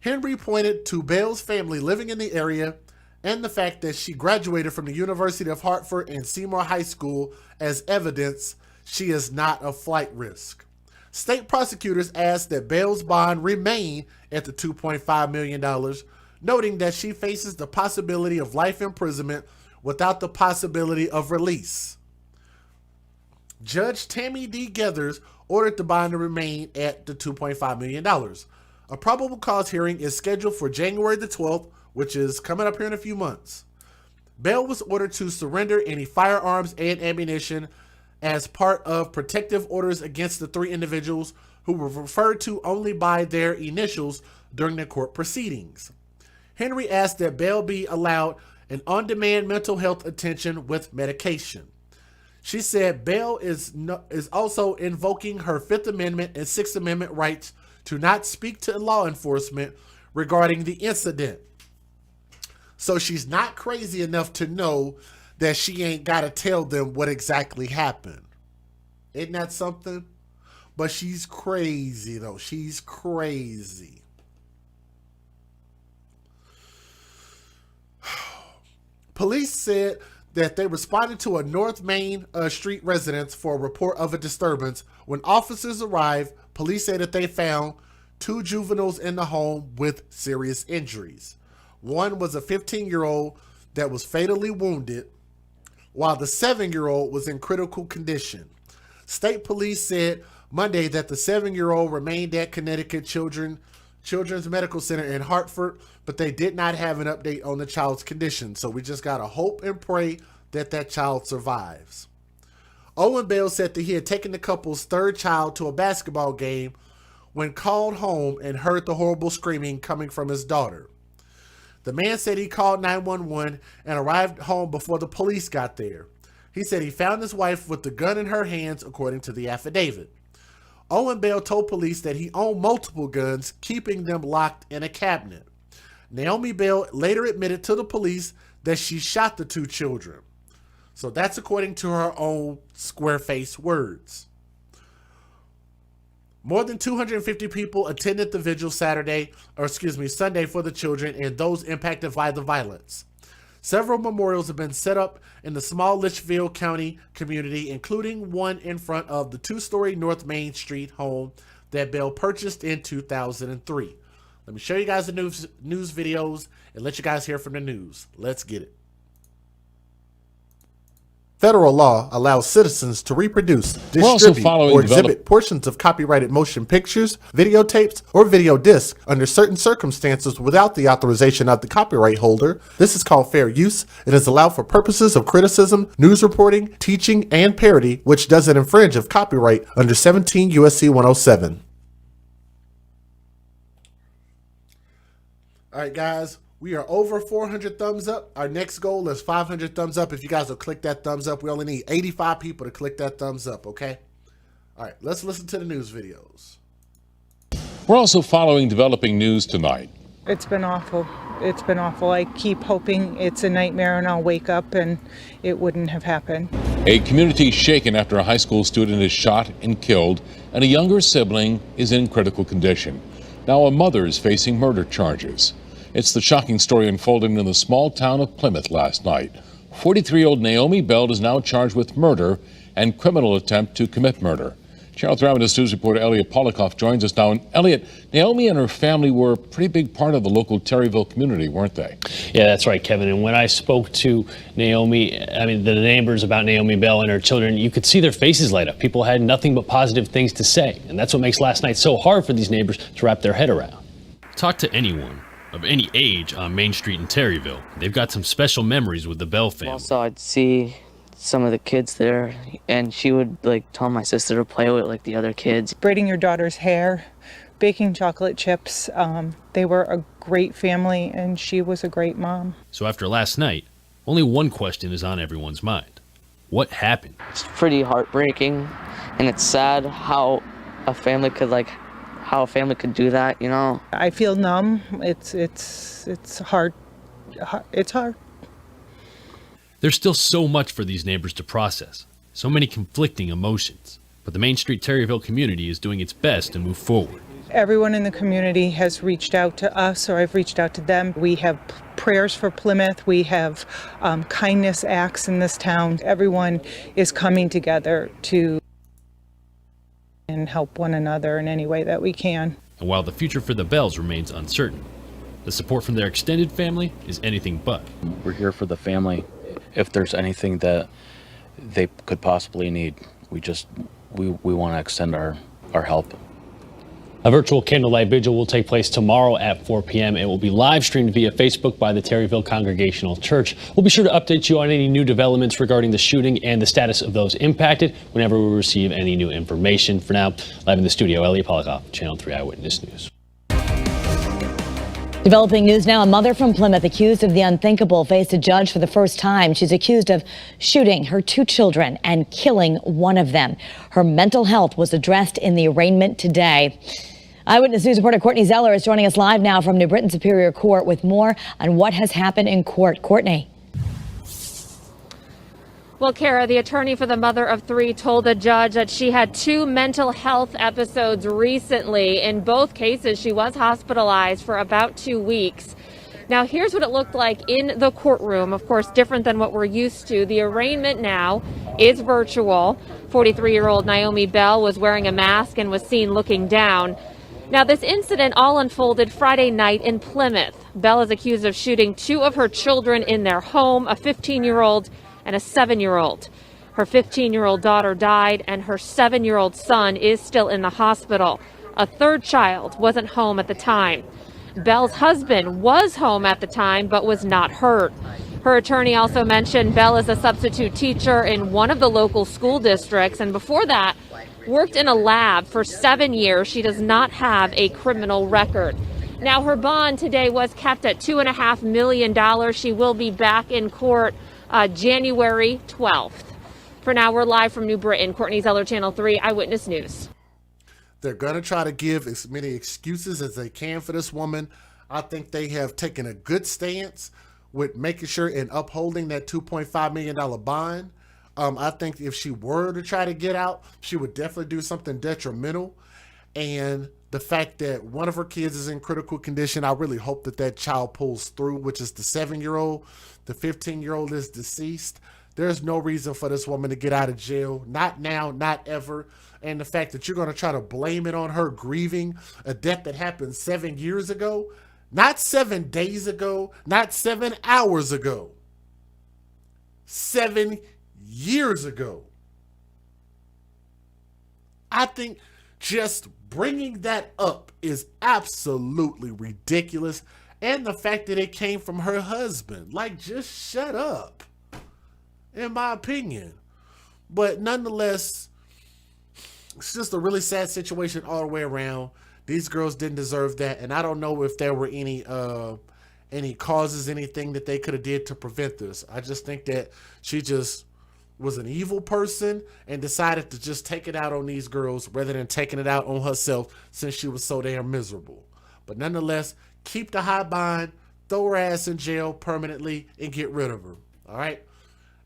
Henry pointed to Bell's family living in the area and the fact that she graduated from the University of Hartford and Seymour High School as evidence she is not a flight risk. State prosecutors asked that Bell's bond remain at the $2.5 million, noting that she faces the possibility of life imprisonment without the possibility of release. Judge Tammy D. Gethers ordered the bond to remain at the $2.5 million. A probable cause hearing is scheduled for January the 12th, which is coming up here in a few months. Bell was ordered to surrender any firearms and ammunition as part of protective orders against the 3 individuals who were referred to only by their initials during the court proceedings. Henry asked that Bell be allowed an on-demand mental health attention with medication. She said Bell is also invoking her 5th Amendment and 6th Amendment rights to not speak to law enforcement regarding the incident. So she's not crazy enough to know that she ain't got to tell them what exactly happened. Isn't that something? But she's crazy, though. She's crazy. Police said that they responded to a North Main Street residence for a report of a disturbance. When officers arrived, police said that they found 2 juveniles in the home with serious injuries. One was a 15-year-old that was fatally wounded, while the 7-year-old was in critical condition. State police said Monday that the 7-year-old remained at Connecticut Children's Medical Center in Hartford, but they did not have an update on the child's condition. So we just got to hope and pray that that child survives. Owen Bell said that he had taken the couple's 3rd child to a basketball game when called home and heard the horrible screaming coming from his daughter. The man said he called 911 and arrived home before the police got there. He said he found his wife with the gun in her hands, according to the affidavit. Owen Bell told police that he owned multiple guns, keeping them locked in a cabinet. Naomi Bell later admitted to the police that she shot the 2 children. So that's according to her own square-faced words. More than 250 people attended the vigil Sunday for the children and those impacted by the violence. Several memorials have been set up in the small Litchfield County community, including one in front of the 2-story North Main Street home that Bell purchased in 2003. Let me show you guys the news videos and let you guys hear from the news. Let's get it. Federal law allows citizens to reproduce, distribute, or exhibit portions of copyrighted motion pictures, videotapes, or video discs under certain circumstances without the authorization of the copyright holder. This is called fair use. It is allowed for purposes of criticism, news reporting, teaching, and parody, which doesn't infringe of copyright under 17 U.S.C. 107. All right, guys. We are over 400 thumbs up. Our next goal is 500 thumbs up. If you guys will click that thumbs up, we only need 85 people to click that thumbs up, okay? All right, let's listen to the news videos.
We're also following developing news tonight.
It's been awful. It's been awful. I keep hoping it's a nightmare and I'll wake up and it wouldn't have happened.
A community shaken after a high school student is shot and killed, and a younger sibling is in critical condition. Now a mother is facing murder charges. It's the shocking story unfolding in the small town of Plymouth last night. 43-year-old Naomi Bell is now charged with murder and criminal attempt to commit murder. Channel 3 Eyewitness News reporter Elliot Polikoff joins us now. And Elliot, Naomi and her family were a pretty big part of the local Terryville community, weren't they?
Yeah, that's right, Kevin. And when I spoke to Naomi, the neighbors about Naomi Bell and her children, you could see their faces light up. People had nothing but positive things to say. And that's what makes last night so hard for these neighbors to wrap their head around.
Talk to anyone of any age on Main Street in Terryville. They've got some special memories with the Bell family.
Also, I'd see some of the kids there, and she would tell my sister to play with the other kids.
Braiding your daughter's hair, baking chocolate chips. They were a great family, and she was a great mom.
So after last night, Only one question is on everyone's mind. What happened?
It's pretty heartbreaking, and it's sad how a family could do that, you know?
I feel numb. It's hard. It's hard.
There's still so much for these neighbors to process, so many conflicting emotions. But the Main Street Terryville community is doing its best to move forward.
Everyone in the community has reached out to us, or I've reached out to them. We have prayers for Plymouth. We have kindness acts in this town. Everyone is coming together to and help one another in any way that we can.
And while the future for the Bells remains uncertain, the support from their extended family is anything but.
We're here for the family. If there's anything that they could possibly need, we want to extend our help.
A virtual candlelight vigil will take place tomorrow at 4 p.m. It will be live streamed via Facebook by the Terryville Congregational Church. We'll be sure to update you on any new developments regarding the shooting and the status of those impacted whenever we receive any new information. For now, live in the studio, Elliot Polikoff, Channel 3 Eyewitness News.
Developing news now, a mother from Plymouth accused of the unthinkable faced a judge for the first time. She's accused of shooting her 2 children and killing one of them. Her mental health was addressed in the arraignment today. Eyewitness News reporter Courtney Zeller is joining us live now from New Britain Superior Court with more on what has happened in court. Courtney.
Well, Kara, the attorney for the mother of 3 told the judge that she had 2 mental health episodes recently. In both cases, she was hospitalized for about 2 weeks. Now, here's what it looked like in the courtroom. Of course, different than what we're used to. The arraignment now is virtual. 43-year-old Naomi Bell was wearing a mask and was seen looking down. Now, this incident all unfolded Friday night in Plymouth. Bell is accused of shooting 2 of her children in their home, a 15-year-old and a 7-year-old. Her 15-year-old daughter died, and her 7-year-old son is still in the hospital. A 3rd child wasn't home at the time. Bell's husband was home at the time, but was not hurt. Her attorney also mentioned Bell is a substitute teacher in one of the local school districts, and before that, worked in a lab for 7 years. She does not have a criminal record. Now, her bond today was kept at $2.5 million. She will be back in court January 12th. For now, we're live from New Britain. Courtney Zeller, Channel 3 Eyewitness News.
They're going to try to give as many excuses as they can for this woman. I think they have taken a good stance with making sure and upholding that $2.5 million bond. I think if she were to try to get out, she would definitely do something detrimental. And the fact that one of her kids is in critical condition, I really hope that that child pulls through, which is the 7-year-old. The 15-year-old is deceased. There's no reason for this woman to get out of jail. Not now, not ever. And the fact that you're going to try to blame it on her grieving a death that happened 7 years ago, not 7 days ago, not 7 hours ago, 7 years ago. I think just bringing that up is absolutely ridiculous. And the fact that it came from her husband, like, just shut up, in my opinion. But nonetheless, it's just a really sad situation all the way around. These girls didn't deserve that. And I don't know if there were any causes, anything that they could have did to prevent this. I just think that she just was an evil person and decided to just take it out on these girls rather than taking it out on herself since she was so damn miserable. But nonetheless, keep the high bond, throw her ass in jail permanently, and get rid of her. All right?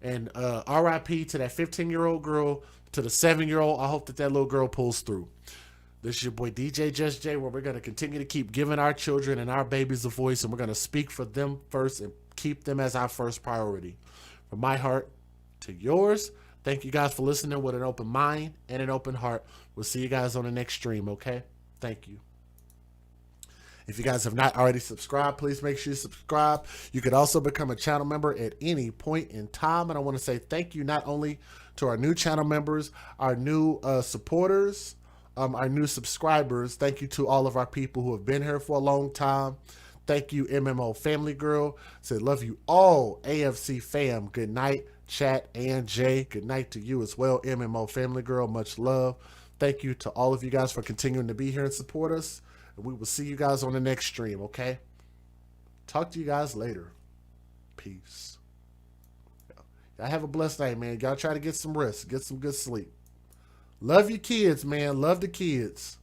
And RIP to that 15-year-old girl, to the 7-year-old. I hope that that little girl pulls through. This is your boy DJ Just J, where we're going to continue to keep giving our children and our babies a voice, and we're going to speak for them first and keep them as our first priority. From my heart to yours, thank you guys for listening with an open mind and an open heart. We'll see you guys on the next stream, okay? Thank you. If you guys have not already subscribed, please make sure you subscribe. You could also become a channel member at any point in time. And I want to say thank you not only to our new channel members, our new supporters, our new subscribers. Thank you to all of our people who have been here for a long time. Thank you, MMO Family Girl. Said love you all, AFC fam. Good night, chat and Jay. Good night to you as well, MMO Family Girl. Much love. Thank you to all of you guys for continuing to be here and support us. And we will see you guys on the next stream, okay? Talk to you guys later. Peace. Y'all have a blessed night, man. Y'all try to get some rest. Get some good sleep. Love your kids, man. Love the kids.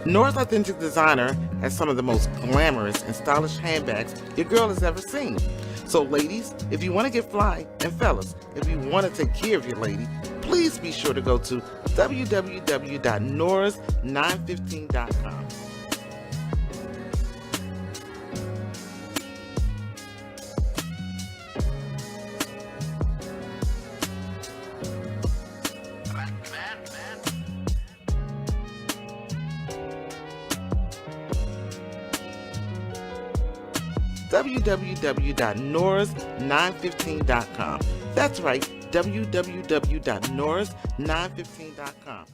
Nora's Authentic Designer has some of the most glamorous and stylish handbags your girl has ever seen. So ladies, if you want to get fly, and fellas, if you want to take care of your lady, please be sure to go to www.noras915.com. www.noras915.com. That's right, www.noras915.com.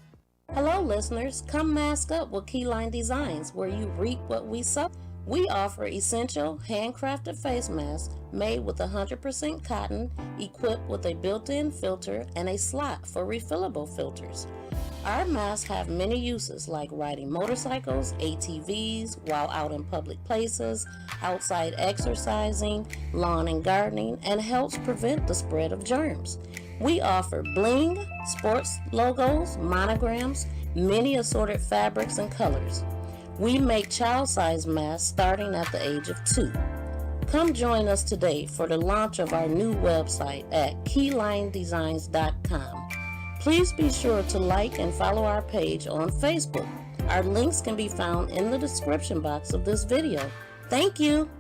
Hello listeners, come mask up with Keyline Designs, where you reap what we sow. We offer essential handcrafted face masks made with 100% cotton, equipped with a built-in filter and a slot for refillable filters. Our masks have many uses like riding motorcycles, ATVs, while out in public places, outside exercising, lawn and gardening, and helps prevent the spread of germs. We offer bling, sports logos, monograms, many assorted fabrics and colors. We make child-sized masks starting at the age of 2. Come join us today for the launch of our new website at keylinedesigns.com. Please be sure to like and follow our page on Facebook. Our links can be found in the description box of this video. Thank you.